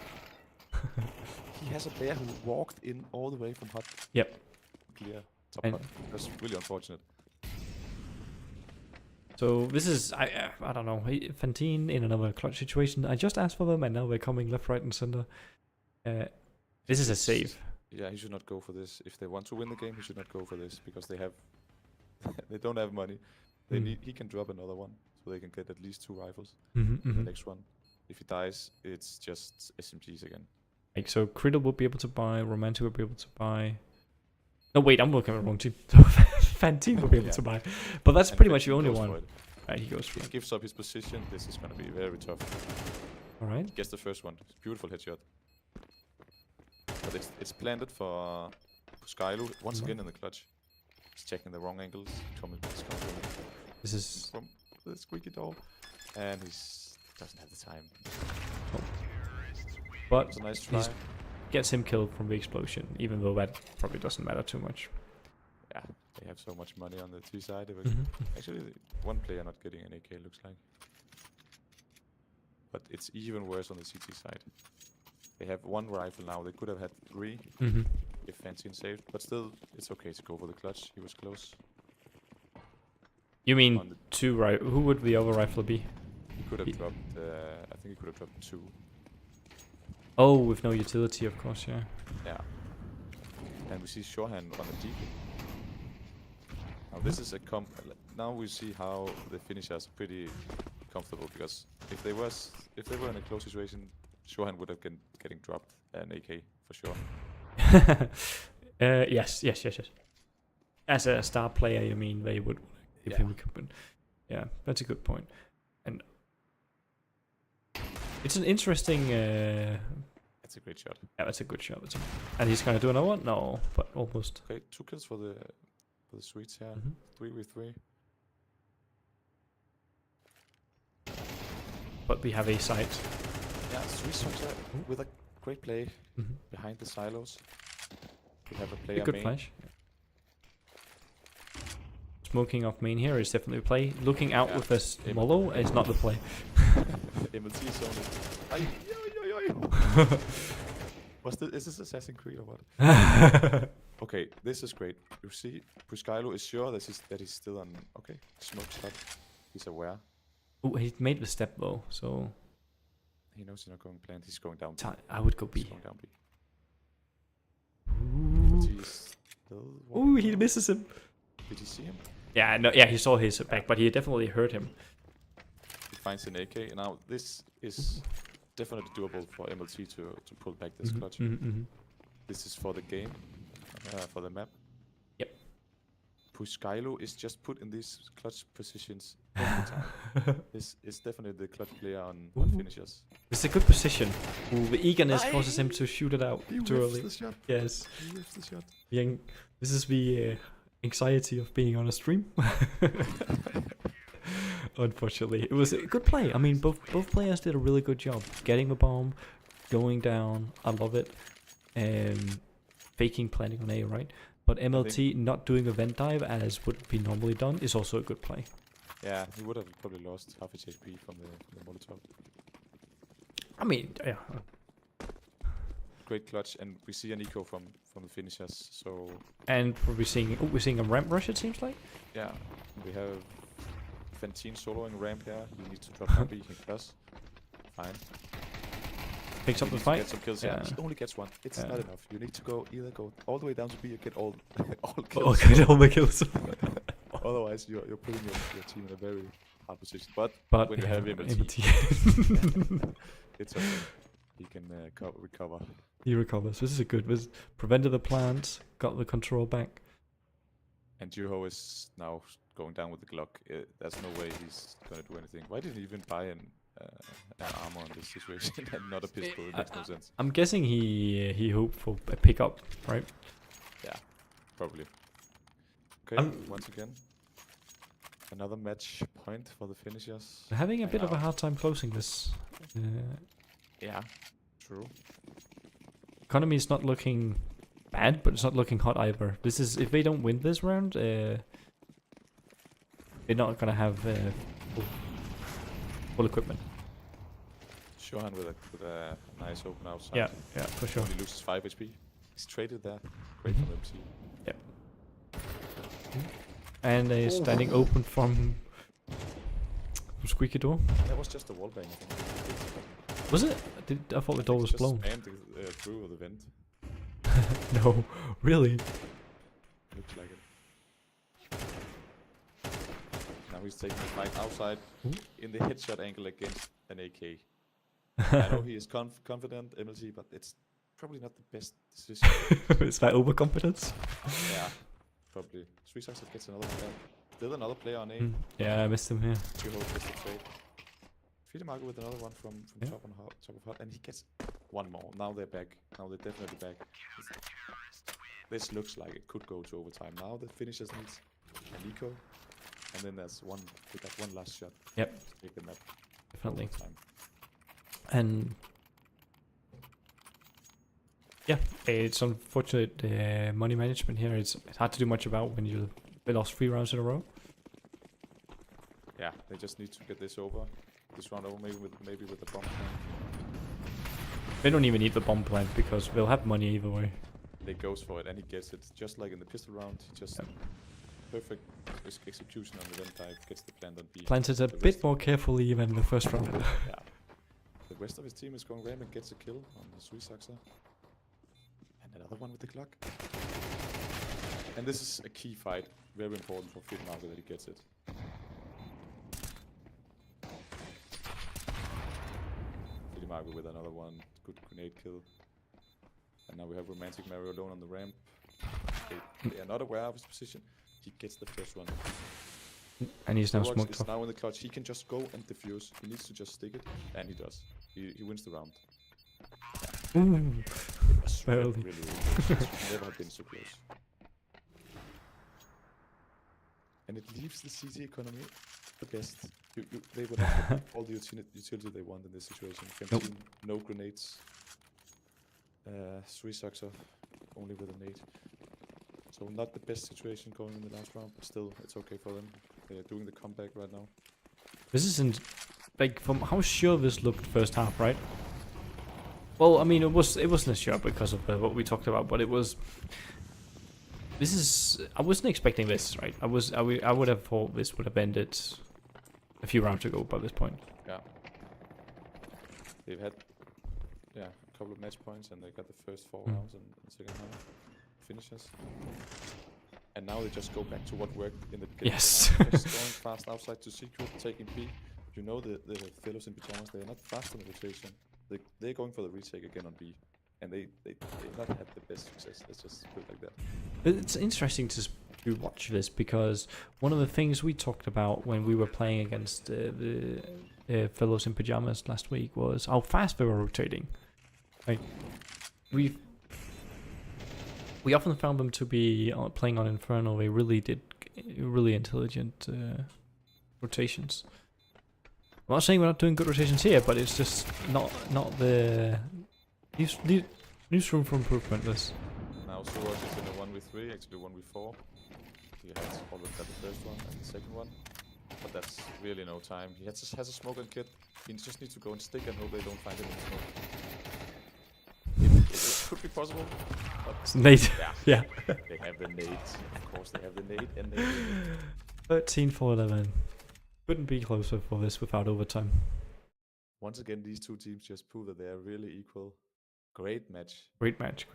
He has a player who walked in all the way from hot. Yep. Clear top And- hot. That's really unfortunate. So this is I don't know. Fantine in another clutch situation. I just asked for them, and now they're coming left, right, and center. This is a save. Yeah, he should not go for this. If they want to win the game, he should not go for this because they have they don't have money. They need. He can drop another one, so they can get at least 2 rifles. The next one. If he dies, it's just SMGs again. Like so, Criddle will be able to buy. Romantic will be able to buy. No, wait, I'm looking at the wrong team. Fantine will be able Yeah. to buy, but that's And pretty much the Fantine only goes one. for it. Right, he goes for He it. gives up his position. This is going to be very tough. All right. He gets the first one. It's beautiful headshot. But it's planted for Skylo once again in the clutch. He's checking the wrong angles. This is from the squeaky door, and he doesn't have the time. But It's a nice try. gets him killed from the explosion, even though that probably doesn't matter too much. Yeah, they have so much money on the T side. Actually, one player not getting an AK looks like. But it's even worse on the CT side. They have one rifle now. They could have had 3 if Fantine saved. But still, it's okay to go for the clutch. He was close. You mean 2 right? Who would the other rifle be? He could have dropped. I think he could have dropped 2. Oh, with no utility, of course. Yeah. Yeah. And we see Shorehand on the deep. Now this is a now we see how the Finishers are pretty comfortable, because if they were in a close situation, Shorehand would have been getting dropped an AK for sure. Yes. As a star player, you mean they would give him equipment. Yeah, that's a good point. And it's an interesting. That's a great shot. Yeah, that's a good shot. And he's gonna do another one? No, but almost. Okay, 2 kills for the Swedes here. 3v3. But we have a site. Yeah, Swedes with a great play behind the silos. We have a player good main. flash. Smoking off main here is definitely a play. Looking out with this Molo is not the play. MLT is only. Is this Assassin's Creed or what? Okay, this is great. You see, Puskylo is sure that he's still on. Okay, smoke shot. He's aware. Oh, he made the step though, so he knows he's not going plant. He's going down B. I would go B. He's going down B. Ooh, he misses him. Did you see him? Yeah, no, yeah, he saw his back, but he definitely hurt him. He finds an AK. Now this is definitely doable for MLT to pull back this clutch. This is for the game, for the map. Yep. Puskylo is just put in these clutch positions every time. This is definitely the clutch player on Finishers. It's a good position. Ooh, the eagerness causes him to shoot it out too early. The shot. Yes. He whiffs the shot. This is the anxiety of being on a stream. Unfortunately, it was a good play. I mean, both players did a really good job getting the bomb, going down. I love it. Faking planning on A, right? But MLT not doing a vent dive as would be normally done is also a good play. Yeah, he would have probably lost half his HP from the Molotov. I mean, yeah. Great clutch, and we see an eco from the Finishers. So. And we're seeing a ramp rush. It seems like. Yeah, we have Fantine soloing ramp here. He needs to drop B. He does. Fine. Picks up the fight. Get some kills. Yeah. He only gets 1. It's not enough. You need to either go all the way down to B or get all kills. Get all the kills. Otherwise, you're putting your team in a very hard position. But when you have MLT, it's okay. He can recover. He recovers. This is a good. This prevented the plant. Got the control back. And Juho is now going down with the Glock. There's no way he's gonna do anything. Why didn't he even buy an armor in this situation and not a pistol? It makes no sense. I'm guessing he hoped for a pickup, right? Yeah, probably. Okay, once again, another match point for the Finishers. They're having a bit of a hard time closing this. Yeah, true. Economy is not looking bad, but it's not looking hot either. This is if they don't win this round, they're not gonna have full equipment. Shohan with a nice open outside. Yeah, for sure. He loses 5 HP. He's traded there. Great from MC. Yep. And standing open from squeaky door. That was just a wallbang, I think. Was it? I thought the door was blown. Just spammed through the vent. No, really? Looks like it. Now he's taking the fight outside in the headshot angle against an AK. I know he is confident, MLT, but it's probably not the best decision. Is that overconfidence? Yeah, probably. Sweetsucker gets another one. Still another player on A. Yeah, I missed him here. Juho gets the trade. Fidemarker with another one from top of heart, and he gets one more. Now they're back. Now they're definitely back. This looks like it could go to overtime. Now the Finnishers needs an eco, and then there's one. They got one last shot. Yep. To take the map. Definitely. Overtime. And yeah, it's unfortunate money management here. It's hard to do much about when you lost 3 rounds in a row. Yeah, they just need to get this over. This round over, maybe with the bomb plant. They don't even need the bomb plant because they'll have money either way. They goes for it and he gets it. Just like in the pistol round, he just perfect execution on the vent dive, gets the plant on B. Planted a bit more carefully than the first round. Yeah. The rest of his team is going ram and gets a kill on the Suisaxer. And another one with the clock. And this is a key fight. Very important for Finnmark that he gets it. Finnmark with another one. Good grenade kill. And now we have Romantic Mario alone on the ramp. They are not aware of his position. He gets the first one. And he's now smoked off. Now in the clutch. He can just go and defuse. He needs to just stick it. And he does. He wins the round. Yeah. Ooh. It was really close. Never have been so close. And it leaves the CT economy the best. They would have all the utility they want in this situation. Benzene, no grenades. Suisaxer only with a nade. So not the best situation going in the last round, but still it's okay for them. They are doing the comeback right now. This isn't like from how sure this looked first half, right? Well, I mean it wasn't as sure because of what we talked about, but it was. This is I wasn't expecting this, right? I would have thought this would have ended a few rounds ago by this point. Yeah. They've had a couple of match points and they got the first 4 rounds and the second round finishes. And now they just go back to what worked in the beginning. Yes. Just going fast outside to secret, taking B. You know the fellows in Pyjamas, they are not fast on the rotation. They're going for the retake again on B. And they not had the best success. Let's just put it like that. It's interesting to watch this because one of the things we talked about when we were playing against the fellows in Pyjamas last week was how fast they were rotating. Like we often found them to be playing on Inferno. They really did really intelligent rotations. I'm not saying we're not doing good rotations here, but it's just not the newsroom for improvement. This. Now Suarez is in a 1v3, actually 1v4. He has already got the first one and the second one, but that's really no time. He has a smoke and kit. He just needs to go and stick and hope they don't find him in the smoke. It could be possible, but nade. Yeah. They have the nade. Of course, they have the nade and they. 13-4-11. Couldn't be closer for this without overtime. Once again, these two teams just prove that they are really equal. Great match. Great match.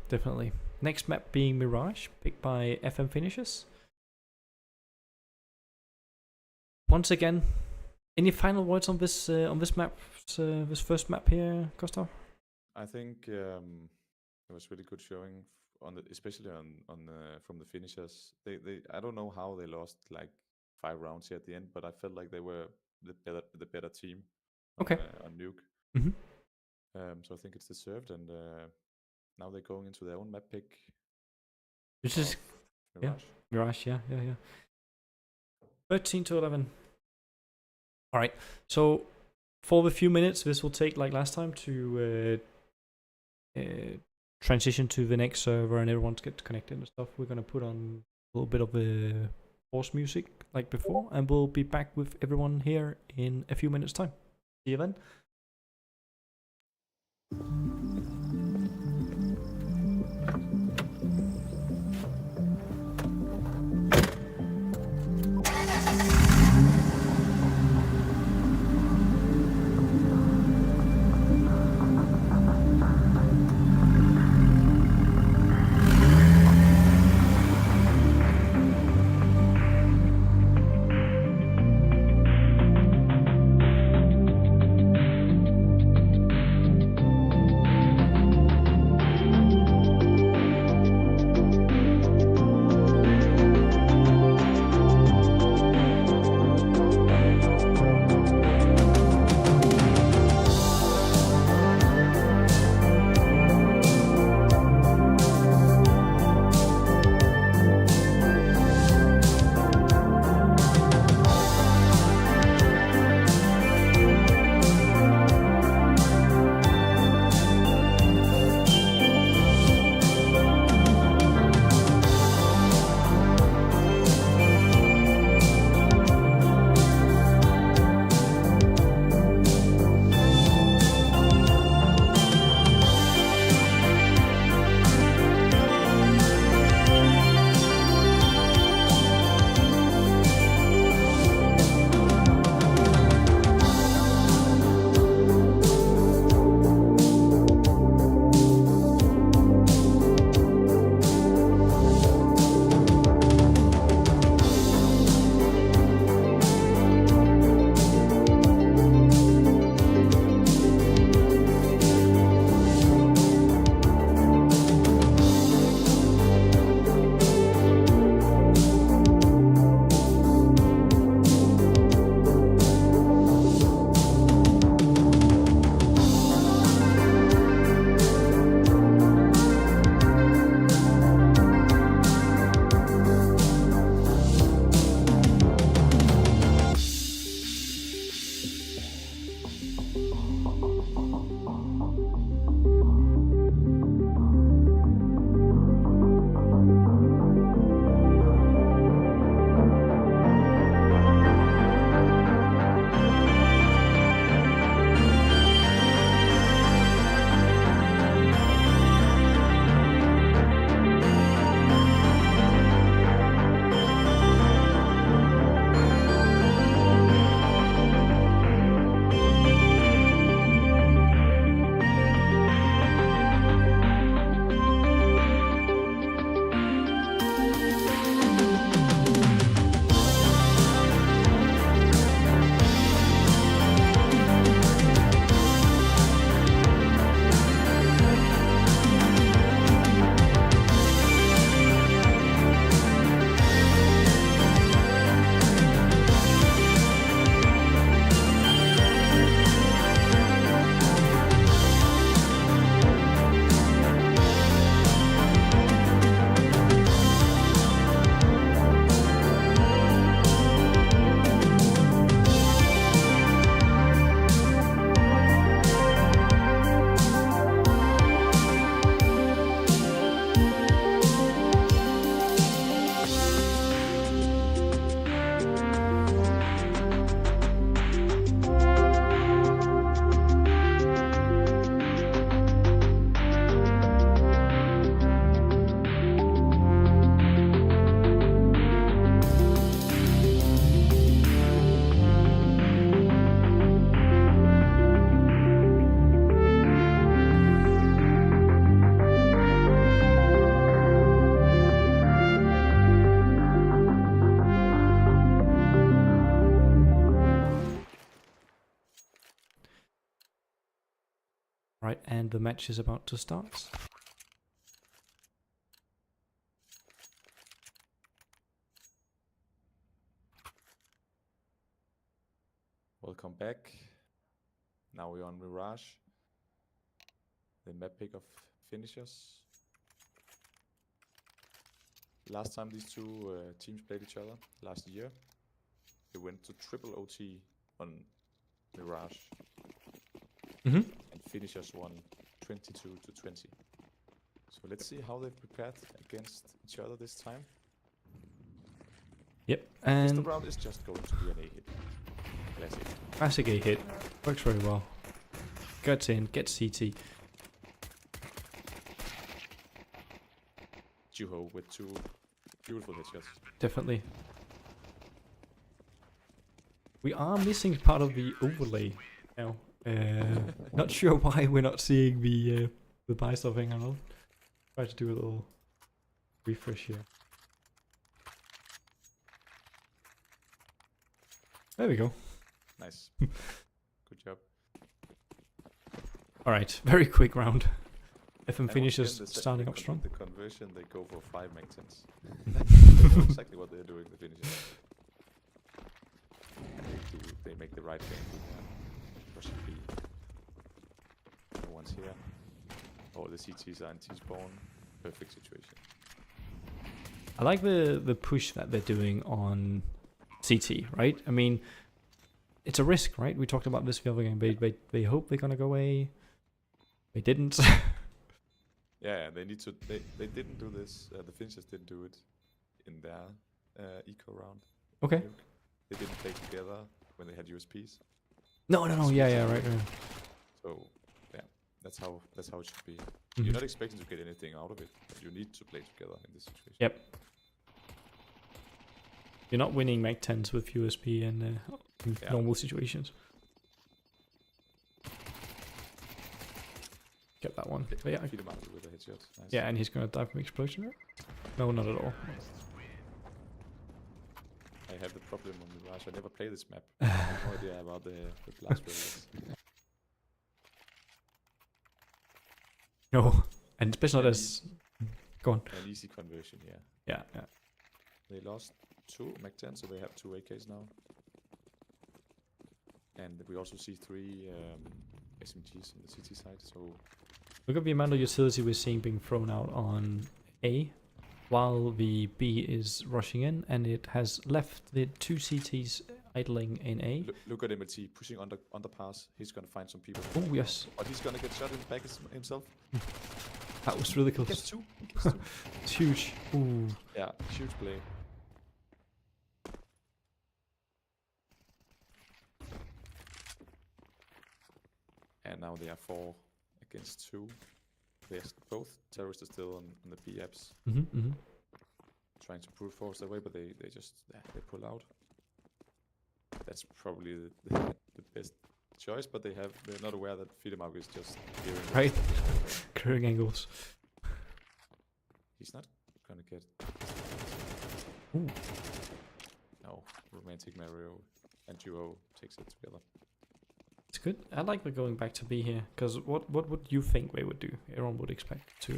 Definitely. Next map being Mirage, picked by FM Finnishers. Once again, any final words on this map? This first map here, Gustav? I think it was really good showing especially from the Finnishers. They I don't know how they lost like 5 rounds here at the end, but I felt like they were the better team. Okay. On Nuke. Mm-hmm. So I think it's deserved, and now they're going into their own map pick. Which is Mirage. Yeah. 13-11. All right. So for the few minutes this will take, like last time, to transition to the next server and everyone to get connected and stuff, we're gonna put on a little bit of the horse music like before, and we'll be back with everyone here in a few minutes' time. See you then. Right, and the match is about to start. Welcome back. Now we're on Mirage. The map pick of Finishers. Last time these two teams played each other, last year, they went to triple OT on Mirage. Mm-hmm. And Finishers won 22-20. So let's see how they've prepared against each other this time. Yep, Pistol and round is just going to be an A hit. Classic. classic A hit. Works very well. Gets in, gets CT. Juho with two beautiful headshots. Definitely. We are missing part of the overlay now. Not sure why we're not seeing the buy stuff hanging around. Try to do a little refresh here. There we go. Nice. Good job. Alright, very quick round. FM And Finnishers once again, starting up strong. The conversion, they go for 5 mag 10s. They know exactly what they're doing, the Finishers. And they make the right thing with that. Russian B. No one's here. All the CTs are in T-spawn. Perfect situation. I like the push that they're doing on CT, right? I mean, it's a risk, right? We talked about this the other game. They hope they're gonna go away. They didn't. Yeah, they need to. They didn't do this. The Finishers didn't do it in their eco round. Okay. They didn't play together when they had USPs. No. Yeah, right. So yeah, that's how it should be. Mm-hmm. You're not expecting to get anything out of it. But you need to play together in this situation. Yep. You're not winning mag 10s with USP in normal situations. Get that one. But yeah, Feed him out with a headshot. Nice. yeah, and he's gonna die from explosion, right? No, not at all. I have the problem on Mirage. I never play this map. I have no idea about the blast radius. No, and especially not as. Go on. An easy conversion, yeah. Yeah. They lost 2 mag 10, so they have 2 AKs now. And we also see 3 SMGs on the CT side, so... Look at the amount of utility we're seeing being thrown out on A, while the B is rushing in, and it has left the 2 CTs idling in A. Look at MLT pushing underpass. He's gonna find some people. Oh, yes. But he's gonna get shot in the back himself. That was really close. Gets 2. It's huge. Ooh. Yeah, huge play. And now they are 4 against 2. They're both terrorists are still on the B apps, trying to brute force their way, but they just they pull out. That's probably the best choice, but they're not aware that Fellowmind is just clearing. Right. Clearing angles. He's not gonna get. Ooh. No, romantic Mario and Duo takes it together. It's good. I like the going back to B here, because what would you think they would do? Everyone would expect to.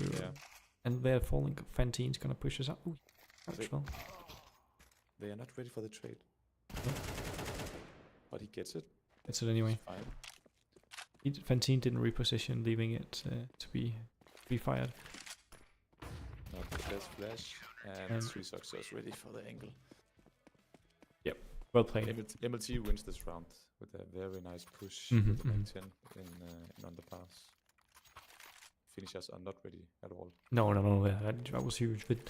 And they're falling. Fantine's gonna push us up. Ooh, they are not ready for the trade. No. But he gets it. Gets it anyway. Fine. Fantine didn't reposition, leaving it to be fired. Not the best flash, and 3 success ready for the angle. Yep, well played. MLT wins this round with a very nice push with the mag 10 in underpass. Finishers are not ready at all. No, that was huge. But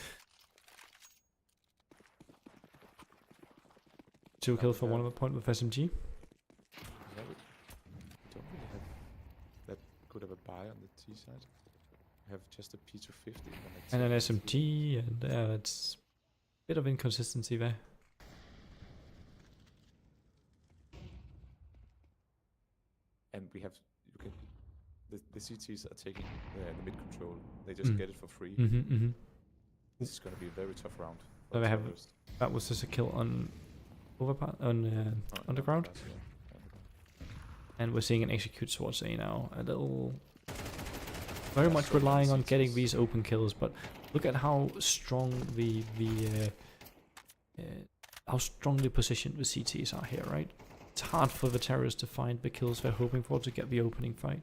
2 kills for 1 of the point with SMG. Yeah, we don't really have that good of a buy on the T side. We have just a P250 and an SMG, and it's a bit of inconsistency there. And we have, the CTs are taking the mid control. They just get it for free. This is going to be a very tough round. So they have, that was just a kill on underground. Yeah. And we're seeing an execute towards A now. A little very Yeah, much so many relying on getting CTs. these open kills, but look at how strong how strongly positioned the CTs are here, right? It's hard for the terrorists to find the kills they're hoping for to get the opening fight.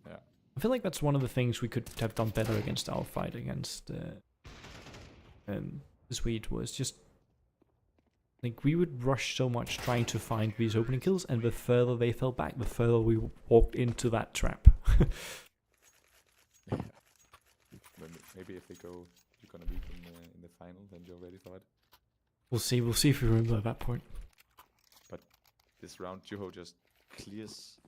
Yeah. I feel like that's one of the things we could have done better against our fight against the Swede, was just like we would rush so much trying to find these opening kills, and the further they fell back, the further we walked into that trap. Maybe if they go, you're gonna beat them in the final, then you're ready for it. We'll see if we remember at that point. This round, Juho just clears.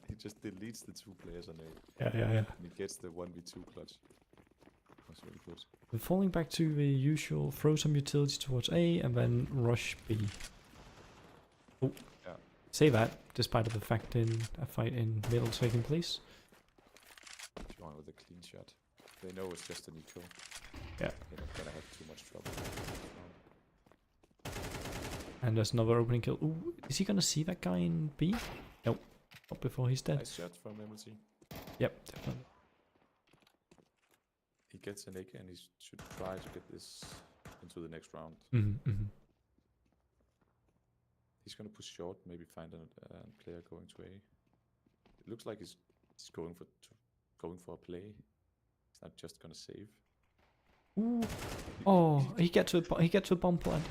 He just deletes the 2 players on A. Yeah. And he gets the 1v2 clutch. That's really good. We're falling back to the usual, throw some utility towards A and then rush B. Oh, Yeah. say that, despite of the fact a fight in middle taking place. Juho with a clean shot. They know it's just an eco. Yeah. They're not gonna have too much trouble. And there's another opening kill. Ooh, is he gonna see that guy in B? Nope. Not before he's dead. Nice shot from MLT. Yep, definitely. He gets an AK and he should try to get this into the next round. He's gonna push short, maybe find a player going to A. It looks like he's going for a play. He's not just gonna save. Ooh. Oh, he gets to a bomb plant.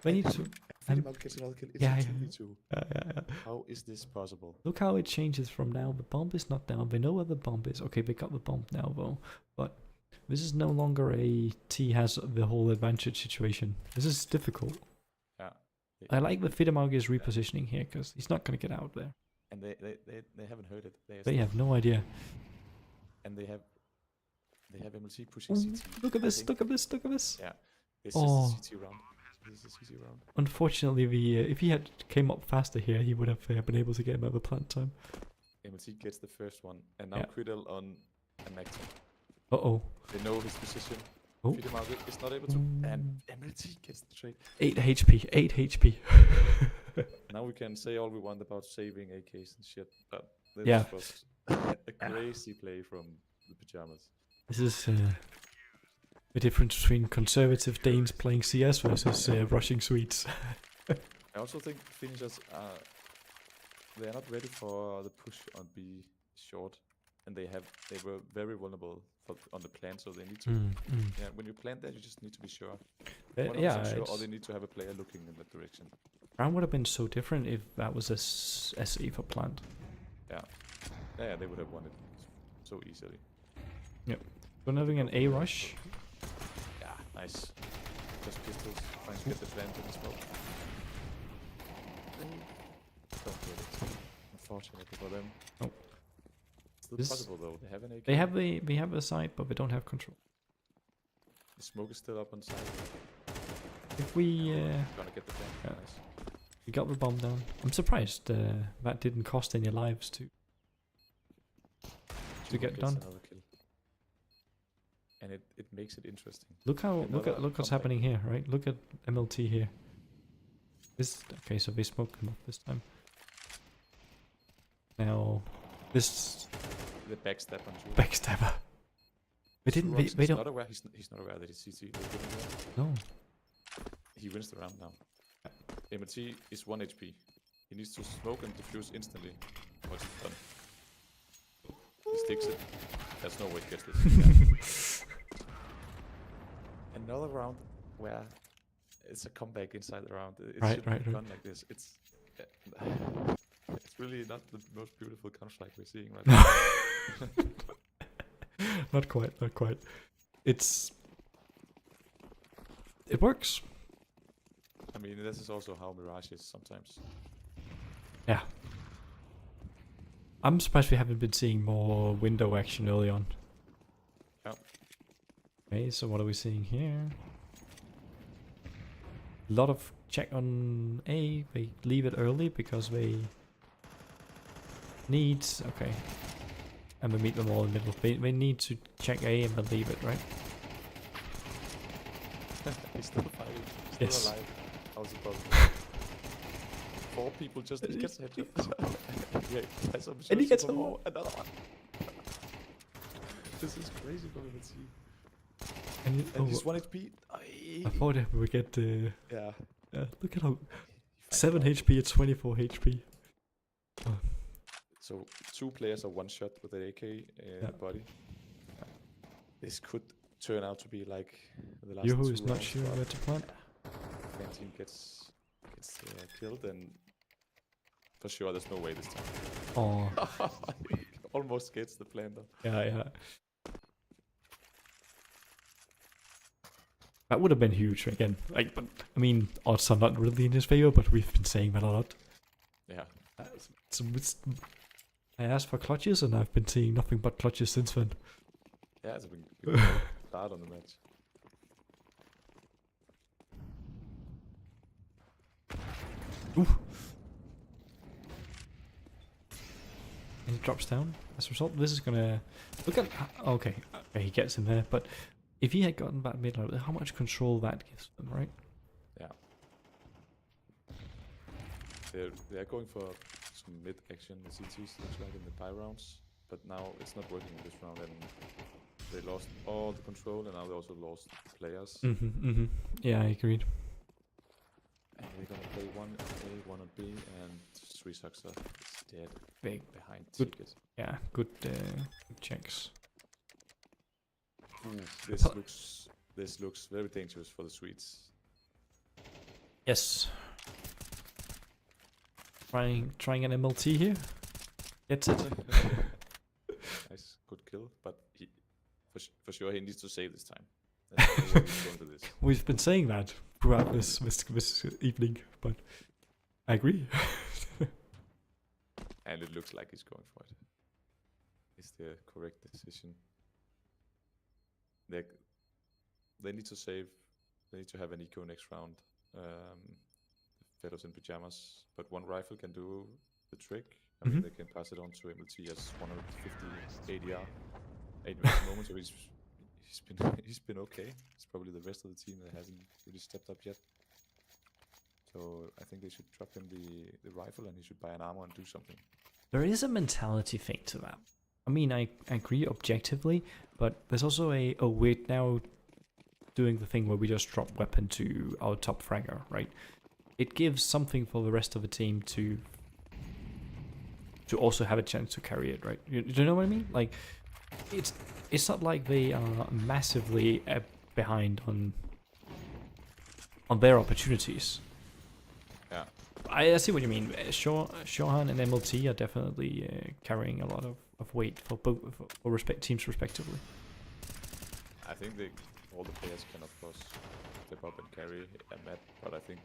We need to. Finnishers gets another kill. It's Yeah, a yeah. 2v2. Yeah. How is this possible? Look how it changes from now. The bomb is not down. They know where the bomb is. Okay, they got the bomb now though. But this is no longer a T has the whole advantage situation. This is difficult. Yeah. I like the Finnishers repositioning here because he's not gonna get out there. And they haven't heard it. They have no idea. And they have MLT pushing Ooh, CT. look at I this! think- Look at this! Look at this! Yeah. This Oh. is the CT round. This is the CT round. Unfortunately, if he had came up faster here, he would have been able to get him over plant time. MLT gets the first one. And now Yeah. Criddle on a Macton. Uh-oh. They know his position. Oh. Finnishers is not able to. And MLT gets the trade. 8 HP. 8 HP. Now we can say all we want about saving AKs and shit, but this Yeah. was a crazy play from the Pyjamas. This is the difference between conservative Danes playing CS versus rushing Swedes. I also think Finnishers they are not ready for the push on B short, and they were very vulnerable on the plant, so they need to. Yeah, when you plant that, you just need to be sure. 100% sure, or they need to have a player looking in that direction. Round would have been so different if that was a SE for plant. Yeah, they would have won it so easily. We're having an A rush. Yeah, nice. Just pistols, trying to get the plant in as well. Don't get it. Unfortunately for them. Oh. Still This- possible though. They have an AK. They have a site, but they don't have control. The smoke is still up on side. If we Gonna get the plant. Yeah. Nice. we got the bomb down, I'm surprised that didn't cost any lives to Juho get gets done. another kill. And it makes it interesting. look Another what's comeback. happening here, right? Look at MLT here. This okay, so they smoked him up this time. Now this The backstab on Juho. backstabber. They didn't. They He's don't. not aware. He's not aware that he's CT. They didn't know. No. He wins the round now. MLT is 1 HP. He needs to smoke and defuse instantly. What's he done? He sticks it. There's no way he gets this. Another round where it's a comeback inside the round. It Right, shouldn't right, be right. done like this. It's really not the most beautiful Counter-Strike we're seeing right now. Not quite. Not quite. It works. I mean, this is also how Mirage is sometimes. Yeah. I'm surprised we haven't been seeing more window action early on. Yeah. Okay, so what are we seeing here? A lot of check on A. They leave it early because they need... Okay. And we meet them all in the middle. They need to check A and then leave it, right? He's still fighting. He's Yes. still alive. How's it possible? 4 people just he gets a headshot. Yeah, And he gets one a more. Another one. This is crazy for MLT. And he's 1 HP. I thought we would get Yeah. look at how 7 HP at 24 HP. Oh. So 2 players are 1 shot with an AK in the body. This could turn out to be like the last. Yoho 2 is not rounds, sure where to plant. Fan team gets killed, and for sure there's no way this time. Oh. Almost gets the planter. Yeah. That would have been huge again. Like, but I mean, odds are not really in his favor, but we've been saying that a lot. Yeah. I asked for clutches, and I've been seeing nothing but clutches since then. Yeah, it's been good start on the match. Ooh. And he drops down. As a result, this is gonna look at. Okay, he gets in there, but if he had gotten that mid, how much control that gives them, right? Yeah. They're going for some mid action. The CTs looks like in the Py rounds, but now it's not working in this round, and they lost all the control, and now they also lost players. Yeah, I agreed. And they're gonna play 1 A, 1 on B, and 3 Sucks is dead. Big behind good. ticket. Yeah, good checks. This looks very dangerous for the Swedes. Yes. Trying an MLT here. Gets it. Nice, good kill, but for sure he needs to save this time. That's no way he's going to this. We've been saying that throughout this evening, but I agree. And it looks like he's going for it. It's the correct decision. They need to save. They need to have an eco next round. Fellows in Pyjamas, but 1 rifle can do the trick. I mean, they can pass it on to MLT as 150 ADR. 8 minutes moment, so he's been okay. It's probably the rest of the team that hasn't really stepped up yet. So I think they should drop him the rifle, and he should buy an armor and do something. There is a mentality thing to that. I mean, I agree objectively, but there's also we're now doing the thing where we just drop weapon to our top fragger, right? It gives something for the rest of the team to also have a chance to carry it, right? Do you know what I mean? Like, it's not like they are massively behind on their opportunities. Yeah. I see what you mean. Shohan and MLT are definitely carrying a lot of weight for both for teams respectively. I think all the players can, of course, step up and carry a map, but I think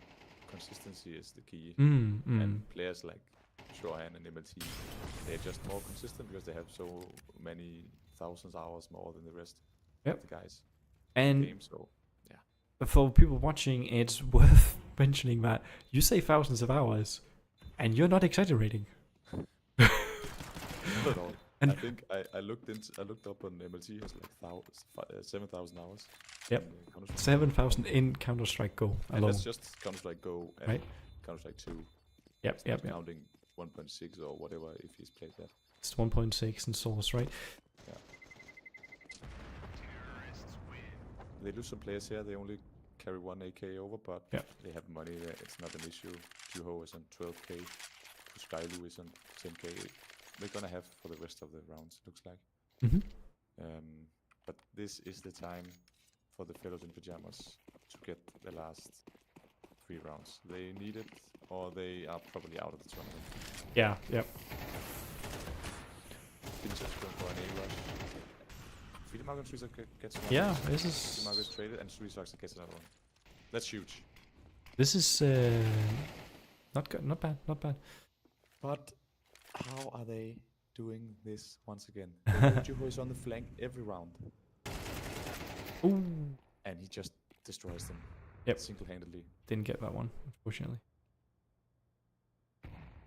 consistency is the key. And players like Shohan and MLT, they're just more consistent because they have so many thousands of hours more than the rest of the guys in the game. So, yeah. For people watching, it's worth mentioning that you say thousands of hours, and you're not exaggerating. Not at all. And I think I looked up on MLT has like 7,000 hours. Yep. 7,000 in Counter-Strike Go alone. And that's just Counter-Strike Go and Counter-Strike 2. Yep. Counting 1.6 or whatever if he's played that. It's 1.6 in Source, right? Yeah. They lose some players here. They only carry 1 AK over, but they have money there. It's not an issue. Juho is on 12k. Skylu is on 10k. They're gonna have for the rest of the rounds, looks like. But this is the time for the Fellows in Pyjamas to get the last 3 rounds. They need it, or they are probably out of the tournament. Yeah, yep. Finnishers going for an A rush. Finnishers and 3 Sucks gets one. Yeah, this is... Finnishers traded, and 3 Sucks gets another one. That's huge. This is not good, not bad. But how are they doing this once again? Juho is on the flank every round. Ooh. And he just destroys them. Yep. Single-handedly. Didn't get that one, unfortunately.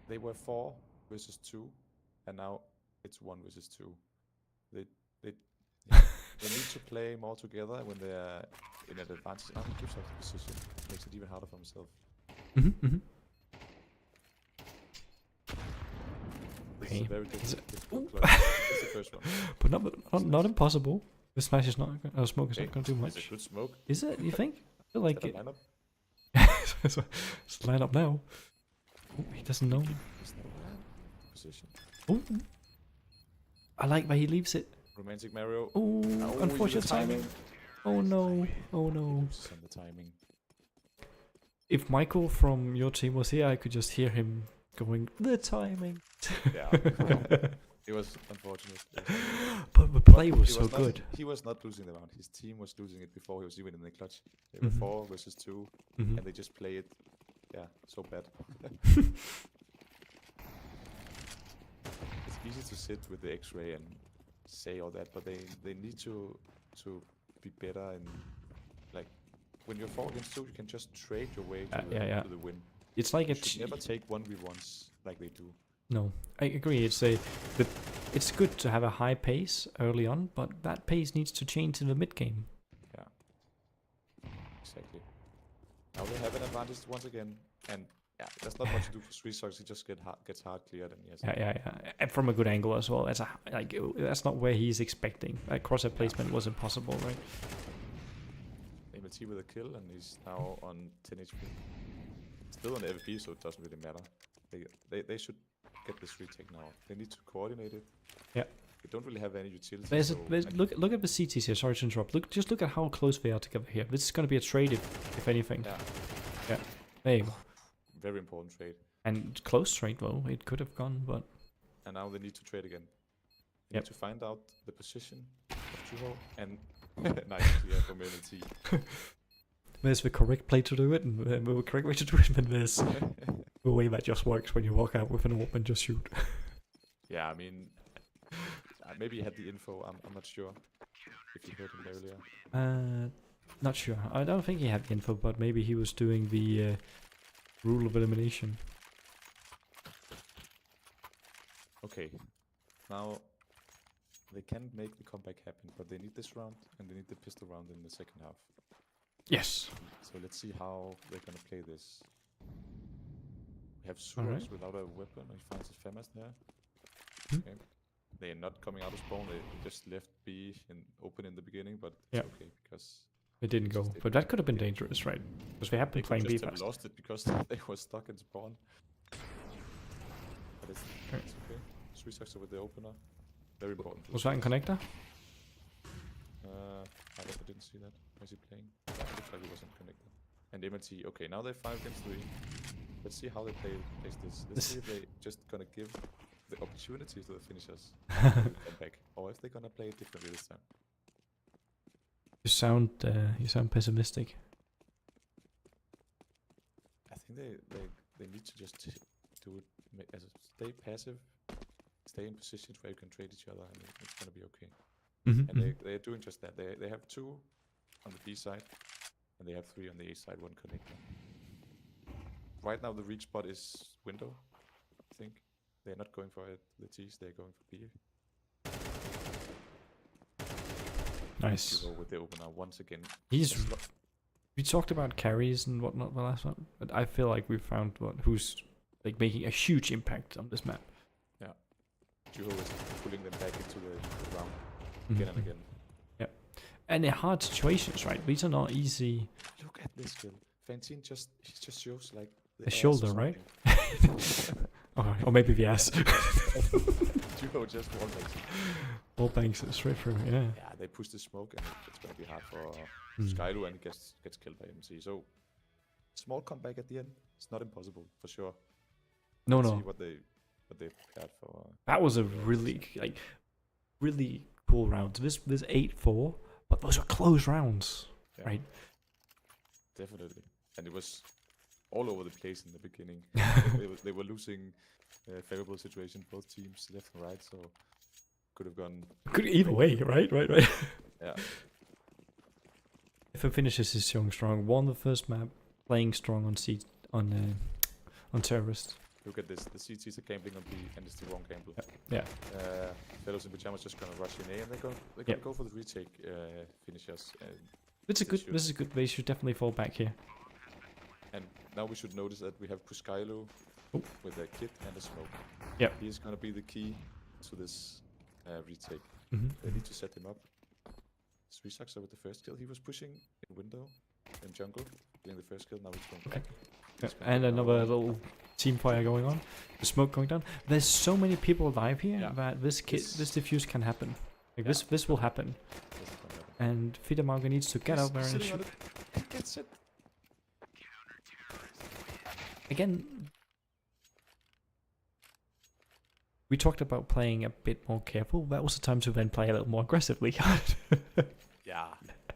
They were 4 versus 2, and now it's 1 versus 2. They need to play more together when they are in an advantage. Now he gives up the position. Makes it even harder for himself. Okay. Very Is it- difficult clutch. It's the first one. But not impossible. The smash is not. Smoke is Okay, not going to do It's a much. good smoke. Is it? You think? I feel like Set it. a lineup. Let's line up now. Oh, he doesn't know. It's not a bad position. Oh, I like where he leaves it. Romantic Mario. Oh, Oh, unfortunate the timing. Oh no. Oh no. Loses on the timing. If Michael from your team was here, I could just hear him going, the timing. Yeah. It was unfortunate. But the play But was he so not- good. He was not losing the round. His team was losing it before he was even in the clutch. They were Mhm. 4 versus 2, Mhm. and they just play it. Yeah, so bad. It's easy to sit with the X-ray and say all that, but they need to be better. And like when you're 4 against 2, you can just trade your way to, Yeah. to the win. It's like You a should never take 1v1s like they do. No, I agree. It's good to have a high pace early on, but that pace needs to change in the mid game. Yeah, exactly. Now they have an advantage once again, and yeah, there's not much to do for Sweet Socks. He just gets hard cleared, and yes. Yeah. And from a good angle as well. That's not where he's expecting. Crosshair placement was impossible, right? MLT with a kill, and he's now on 10 HP. Still on AVP, so it doesn't really matter. They should get this retake now. They need to coordinate it. Yeah. They don't really have any utility. Look at the CTs here. Sorry to interrupt. Look at how close they are together here. This is going to be a trade if anything. Yeah. There you go. Very important trade. And close trade though. It could have gone, but And now they need to trade again. They Yep. need to find out the position of Juho, and nice clear from MLT. there's the correct play to do it, and the correct way to do it. And there's the way that just works when you walk out with an orb and just shoot. Yeah, I mean, maybe he had the info. I'm not sure if you heard him earlier. Not sure. I don't think he had the info, but maybe he was doing the rule of elimination. Okay, now they can make the comeback happen, but they need this round and they need the pistol round in the second half. Yes. So let's see how they're gonna play this. We have Alright. Suros without a weapon. He finds his Famas there. Hmm. Okay. They are not coming out of spawn. They just left B and open in the beginning, but it's Yep. okay because It didn't go, Just but that could have been dangerous, right? Because we have they been could playing B just have fast. lost it because they were stuck in spawn. But it's okay. 3 sucks with the opener. Very important. for Was the that in Swiss. connector? I didn't see that. Was he playing? Yeah, it looks like he was in connector. And MLT. Okay, now they're 5 against 3. Let's see how they place this. Let's see if they just gonna give the opportunity to the finishers to come back, or if they're gonna play it differently this time. You sound pessimistic. I think they need to just do it as stay passive, stay in positions where you can trade each other, and it's gonna be okay. Mm-hmm. And they're doing just that. They have 2 on the B side, and they have 3 on the A side, 1 connector. Right now the reach spot is window, I think. They're not going for it, the T's, they're going for B. Nice. You go with the opener once again. He's. As lo- We talked about carries and whatnot the last one, but I feel like we found who's like making a huge impact on this map. Juho is pulling them back into the round again and again. And in hard situations, right? These are not easy. Look at this kill. Fantine just shows like the A ass or shoulder, right? something. Or maybe the ass. Juho just one makes it. All banks it straight through. Yeah. Yeah, they push the smoke and it's gonna be hard for Mm. Skylu, and gets killed by MC. So small comeback at the end. It's not impossible for sure. No, Let's no. see what they prepared for. That was a really cool round. This 8-4, but those are close rounds, Yeah, right? Definitely. And it was all over the place in the beginning. they were losing favorable situation, both teams left and right, so could have gone. Could either way, right? Yeah. FM Finnishers is showing strong. Won the first map, playing strong on terrorist. Look at this. The CTs are gambling on B, and it's the wrong gamble. Yeah. Fellows in Pyjamas just gonna rush in A, and they're gonna Yep. go for the retake finishers. This is good. This is good. They should definitely fall back here. And now we should notice that we have Puskailo with a kit and a smoke. Yep. He is going to be the key to this retake. Mm-hmm. They need to set him up. Sweetsucker with the first kill. He was pushing in window, in jungle, getting the first kill. Now he's going back. And another little team fire going on. The smoke going down. There's so many people alive here that this defuse can happen. Like this will happen. And Fidemarga needs to get out there and shoot. He gets it. Again, we talked about playing a bit more careful. That was the time to then play a little more aggressively. Yeah,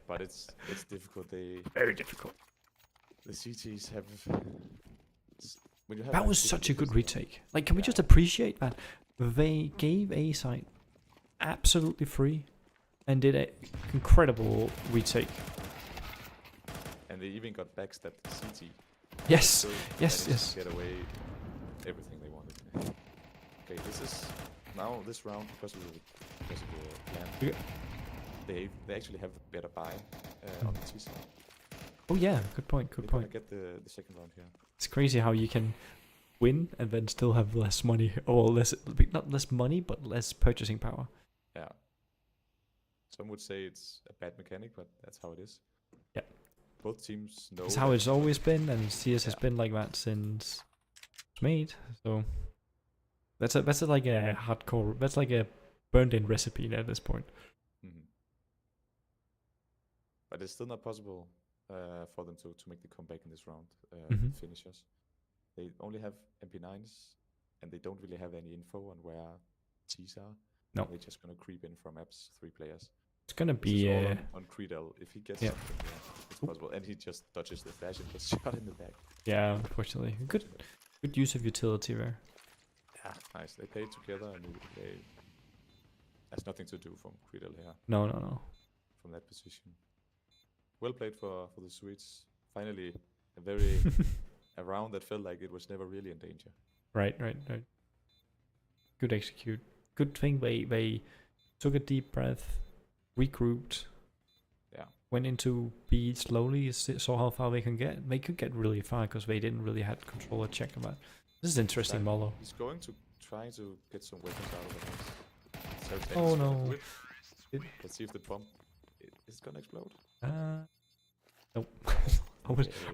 but it's difficult. Very difficult. The CTs have. When you have That was such a good retake. Like, can we just appreciate that they gave A site absolutely free and did an incredible retake. And they even got backstabbed CT. Yes, So yes. Get away everything they wanted. Okay, this is now this round because of the plan. Yeah. They actually have a better buy on the T side. Oh yeah, good point. They're gonna get the second round here. It's crazy how you can win and then still have less money, or not less money, but less purchasing power. Yeah. Some would say it's a bad mechanic, but that's how it is. Yeah. Both teams know. It's how it's always been, and CS has been like that since it's made. So that's like a hardcore. That's like a burned-in recipe at this point. Mm-hmm. But it's still not possible for them to make the comeback in this round. Finishers. They only have MP9s, and they don't really have any info on where T's are. No. They're just gonna creep in from maps, 3 players. It's gonna be on Creedel. If he gets something, it's possible. And he just dodges the flash and gets shot in the back. Yeah, unfortunately. Good use of utility there. Yeah, nice. They played together, and they has nothing to do from Creedel here. No. From that position. Well played for the Swedes. Finally, a round that felt like it was never really in danger. Right. Good execute. Good thing they took a deep breath, regrouped, went into B slowly, saw how far they can get. They could get really far because they didn't really have control or check about. This is interesting, Molo. He's going to try to get some weapons out of it. Oh no. Let's see if the bomb is gonna explode. Nope. I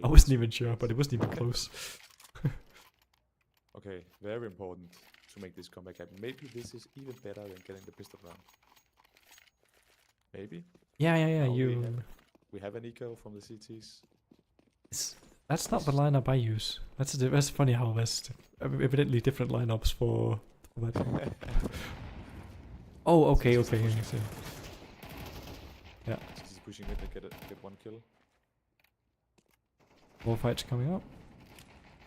wasn't even sure, but it wasn't even close. Okay, very important to make this comeback happen. Maybe this is even better than getting the pistol round. Maybe? Yeah. We have an eco from the CTs. That's not the lineup I use. That's funny how there's evidently different lineups for that. Oh, okay. Yeah. He's pushing it to get 1 kill. More fights coming up.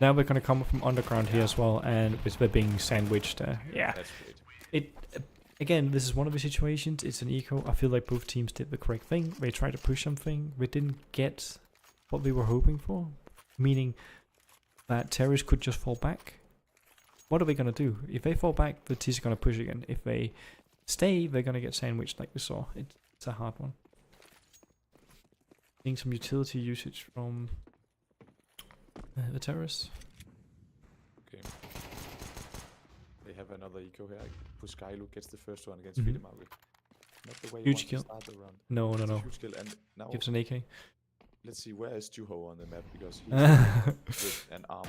Now we're gonna come from underground here as well, and we're being sandwiched there. Yeah. That's great. Again, this is one of the situations. It's an eco. I feel like both teams did the correct thing. They tried to push something. They didn't get what they were hoping for, meaning that terrorists could just fall back. What are they gonna do? If they fall back, the T's are gonna push again. If they stay, they're gonna get sandwiched like we saw. It's a hard one. Seeing some utility usage from the terrorists. Okay. They have another eco here. Puskailo gets the first one against Fidemarga. Not the way you Huge kill. want to start the round. No. Huge kill, and now Gives an AK. let's see where is Juho on the map, because he's with an armor.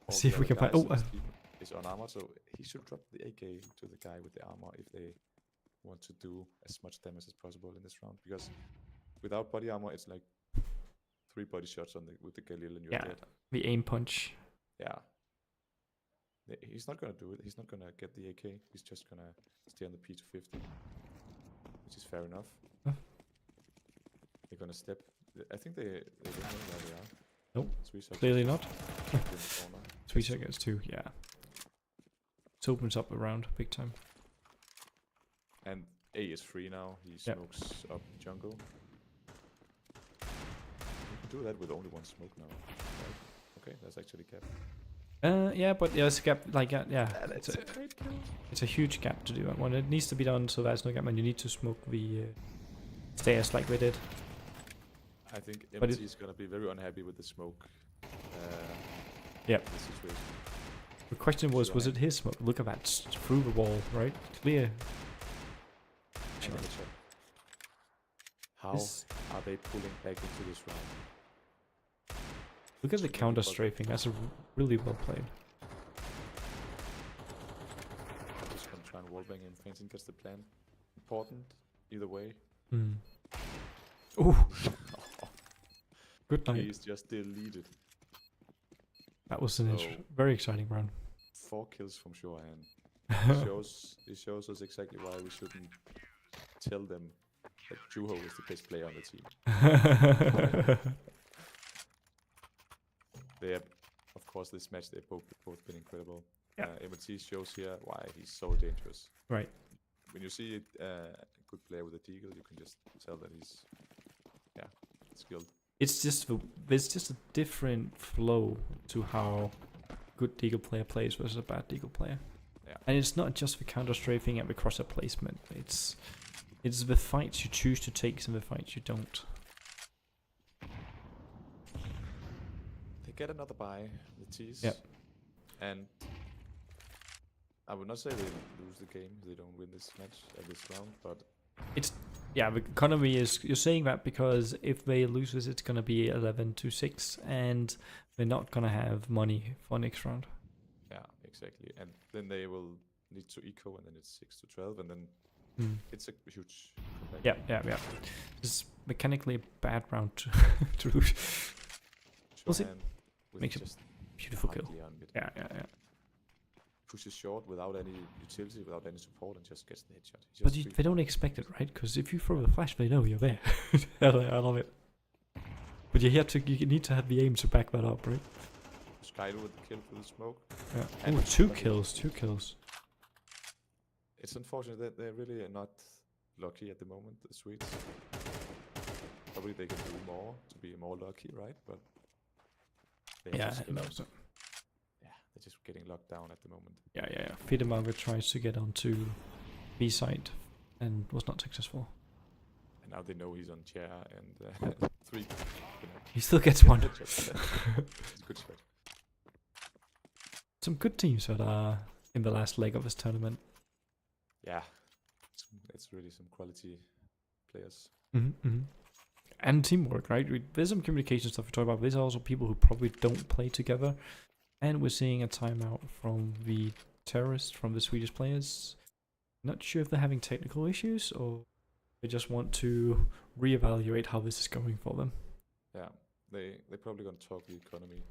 All See the if we other can find. guys Oh, in his team is on armor, so he should drop the AK to the guy with the armor if they want to do as much damage as possible in this round, because without body armor it's like 3 body shots with the Galil and you're dead. The aim punch. Yeah. He's not gonna do it. He's not gonna get the AK. He's just gonna stay on the P250, which is fair enough. Huh? They're gonna step. I think they don't know where they are. Nope. Sweetsucker Clearly not. in the corner. Sweetsucker gets 2. Yeah. It opens up around big time. And A is free now. He smokes up jungle. You can do that with only 1 smoke now. Right? Okay, that's actually cap. Yeah, but there's a gap. Like, it's a huge gap to do that one. It needs to be done so there's no gap, and you need to smoke the stairs like we did. I think MT is gonna be very unhappy with the smoke Yeah. the situation. The question was Right. it his smoke? Look at that, through the wall, right? Clear. Another shot. How This- are they pulling back into this round? Look at the Maybe counter bug- strafing. That's really well played. Just gonna try and wallbang him. Fainting gets the plan. Important, either way. Mm. Ooh, good night. He's just deleted. That was an So- very exciting round. 4 kills from Shorehan. It shows us exactly why we shouldn't tell them that Juho is the best player on the team. They have, of course, this match they've both been incredible. Yeah. MT shows here why he's so dangerous. Right. When you see a good player with a deagle, you can just tell that he's, skilled. It's just there's just a different flow to how good deagle player plays versus a bad deagle player. Yeah. And it's not just the counter strafing and the crosser placement. It's the fights you choose to take and the fights you don't. They get another buy, the T's. Yep. And I would not say they lose the game if they don't win this match at this round, but Yeah, the economy is, you're saying that because if they lose this, it's gonna be 11-6, and they're not gonna have money for next round. yeah, exactly. And then they will need to eco, and then it's 6-12, and then Hmm. it's a huge comeback. Yeah. It's mechanically a bad round to, to lose. We'll see. Shorehan with Makes a just beautiful kill. hardly on it. Yeah. Pushes short without any utility, without any support, and just gets the headshot. He But just they don't expect it, right? Because if you throw the flash, they know you're there. I love it. But you need to have the aim to back that up, right? Skylo with the kill for the smoke. Yeah. And Oh, two but kills. It's unfortunate that they're really not lucky at the moment, the Swedes. Probably they can do more to be more lucky, right? But they're Yeah, just, no, so, they're just getting locked down at the moment. yeah. Fidemaga tries to get onto B side and was not successful. And now they know he's on chair and 3. He still gets one. It's a good shot. Some good teams that are in the last leg of this tournament. Yeah, it's really some quality players. And teamwork, right? There's some communication stuff we talk about. There's also people who probably don't play together. And we're seeing a timeout from the terrorists, from the Swedish players. Not sure if they're having technical issues or they just want to reevaluate how this is going for them. Yeah, they're probably gonna talk the economy.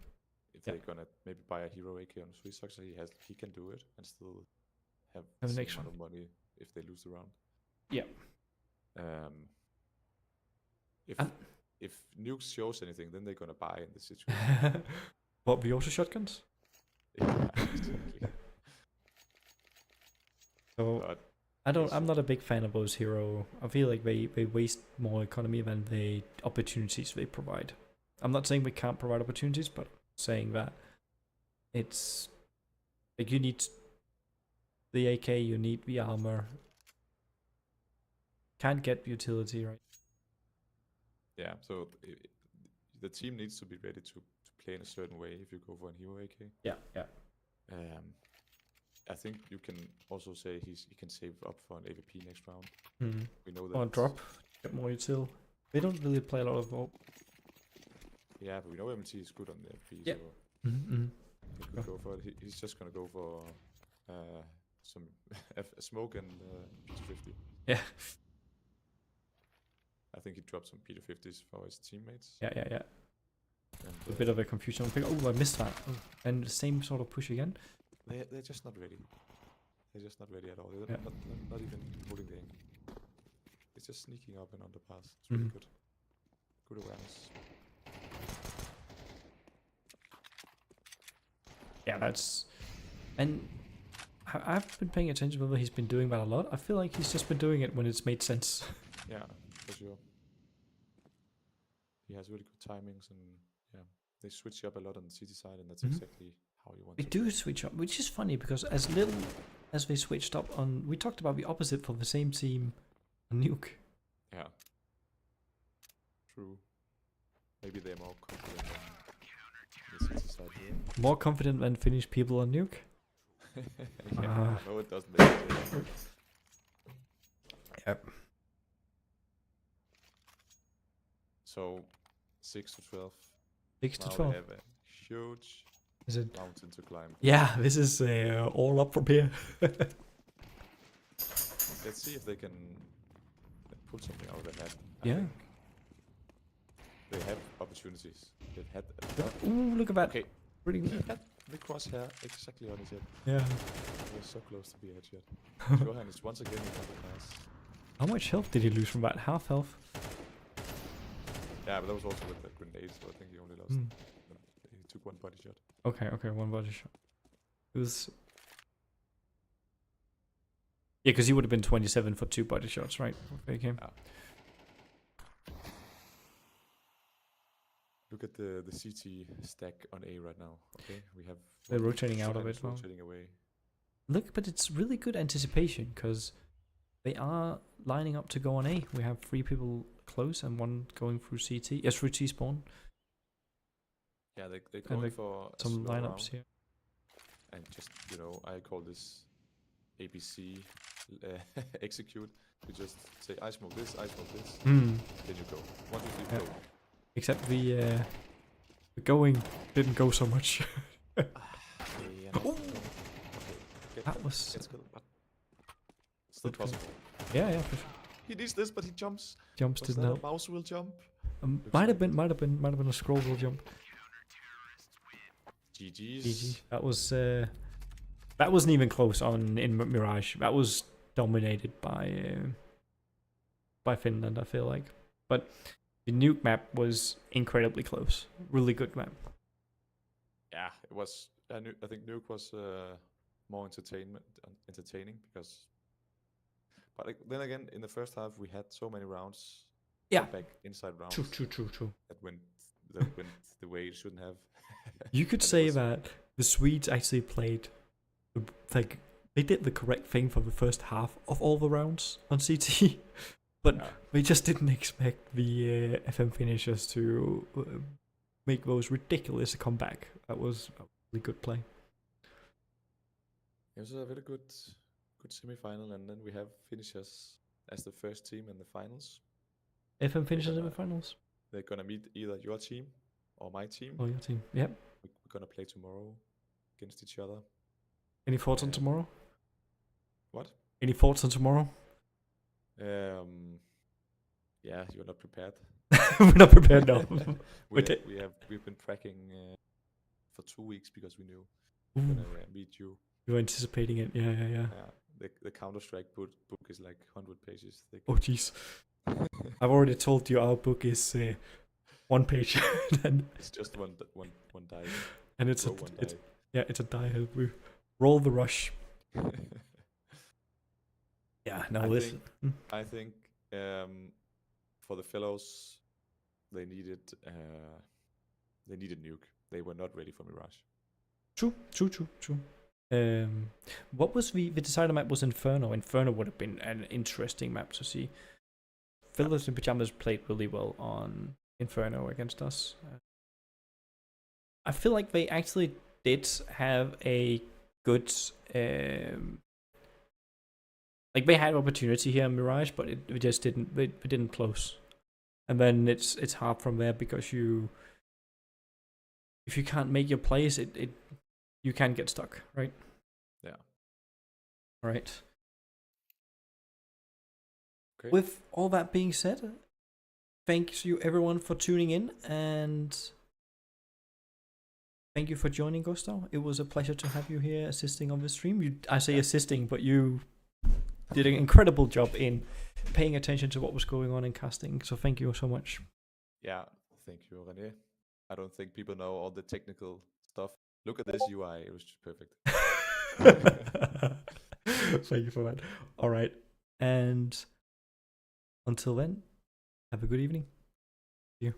If Yeah. they're gonna maybe buy a hero AK on Swiss Soccer, he can do it and still have Have the an same extra. amount of money if they lose the round. Yeah. If Nukes shows anything, then they're gonna buy in this situation. What, the auto shotguns? Yeah, exactly. So But I'm not a big fan of those hero. I feel like they waste more economy than the opportunities they provide. I'm not saying we can't provide opportunities, but saying that it's like you need the AK, you need the armor. Can't get utility, right? yeah, so the team needs to be ready to play in a certain way if you go for a hero AK. Yeah. I think you can also say he can save up for an AVP next round. Mm. We know that. Or drop, get more util. They don't really play a lot of. Yeah, but we know MT is good on the FP, Yeah. so Mm-hmm. he could go for it. He's just gonna go for some a smoke and P250. Yeah. I think he dropped some P250s for his teammates. Yeah. And, A bit of a confusion. Oh, I missed that. Oh. And the same sort of push again. they're just not ready. They're just not ready at all. They're Yeah. not even holding the aim. It's just sneaking up and underpass. It's really good. Good awareness. Yeah, that's... And I've been paying attention whether he's been doing that a lot. I feel like he's just been doing it when it's made sense. Yeah, for sure. He has really good timings, and yeah, they switch up a lot on the city side, and that's exactly how you want They to do play. switch up, which is funny because as little as they switched up on... We talked about the opposite for the same team on Nuke. Yeah. True. Maybe they're more confident on the the city side here. More confident than Finnish people on Nuke. Yeah, no, it doesn't make sense. Yep. So 6 to 12. 6 to Now 12. we have a huge Is it? mountain to climb. Yeah, this is all up from here. Let's see if they can pull something out of their hat. I Yeah. think they have opportunities. They've had. Ooh, look at that. Okay. Pretty He good. had the crosshair exactly on his head. Yeah. He was so close to be headshot. Johan is once again in the class. How much health did he lose from that? Half health? Yeah, but that was also with the grenade, so I think he only lost. Mm. He took one body shot. Okay, one body shot. It was... Yeah, because he would have been 27 for 2 body shots, right? Okay, okay. Yeah. Look at the CT stack on A right now. Okay, we have. They're rotating out of Giants it now. rotating away. Look, but it's really good anticipation, because they are lining up to go on A. We have 3 people close and 1 going through CT. Yes, through T-spawn. Yeah, they're going like for a Some slow lineups round. here. And just, I call this ABC execute. You just say, I smoke this, then you go. 1, 2, 3, Yeah. go. Except the going didn't go so much. Yeah, no, Ooh. no. Okay, That was... get skilled, but still Good call. possible. Yeah, for sure. He needs this, but he jumps. Jumps Was didn't that help. a mouse will jump? Might have been a scroll wheel jump. GG's. GG. That wasn't even close in Mirage. That was dominated by Finland, I feel like. But the Nuke map was incredibly close. Really good map. Yeah, it was. I think Nuke was more entertaining because. But then again, in the first half, we had so many rounds. Yeah. Back inside rounds. True. That went the way it shouldn't have. You could And it say was- that the Swedes actually played, like, they did the correct thing for the first half of all the rounds on CT, but Yeah. they just didn't expect the FM Finnishers to make those ridiculous comeback. That was a really good play. It was a very good semi-final, and then we have Finishers as the first team in the finals. FM Finnishers in the finals? They're gonna meet either your team or my team. Oh, your team. Yep. We're gonna play tomorrow against each other. Any thoughts on Yeah. tomorrow? What? Any thoughts on tomorrow? Yeah, you're not prepared. We're not prepared now. We've been tracking for 2 weeks because we knew Ooh, we're gonna meet you. you're anticipating it. Yeah. Yeah, the Counter-Strike book is like 100 pages thick. Oh, jeez. I've already told you our book is 1 page, and It's just one die. it's Roll one die. it's a die. We roll the rush. Yeah, no, listen. I think for the fellows, they needed Nuke. They were not ready for Mirage. True. What was the decider map? Was Inferno. Inferno would have been an interesting map to see. Fellows and Pyjamas played really well on Inferno against us. I feel like they actually did have a good like they had opportunity here in Mirage, but it just didn't. It didn't close, and then it's hard from there because if you can't make your plays, you can get stuck, right? Yeah. All right. Okay. With all that being said, thanks you everyone for tuning in, and thank you for joining, Gustav. It was a pleasure to have you here assisting on the stream. I say assisting, but you did an incredible job in paying attention to what was going on in casting. So thank you so much. Yeah, thank you, René. I don't think people know all the technical stuff. Look at this UI; it was just perfect. Thank you for that. All right, and until then, have a good evening.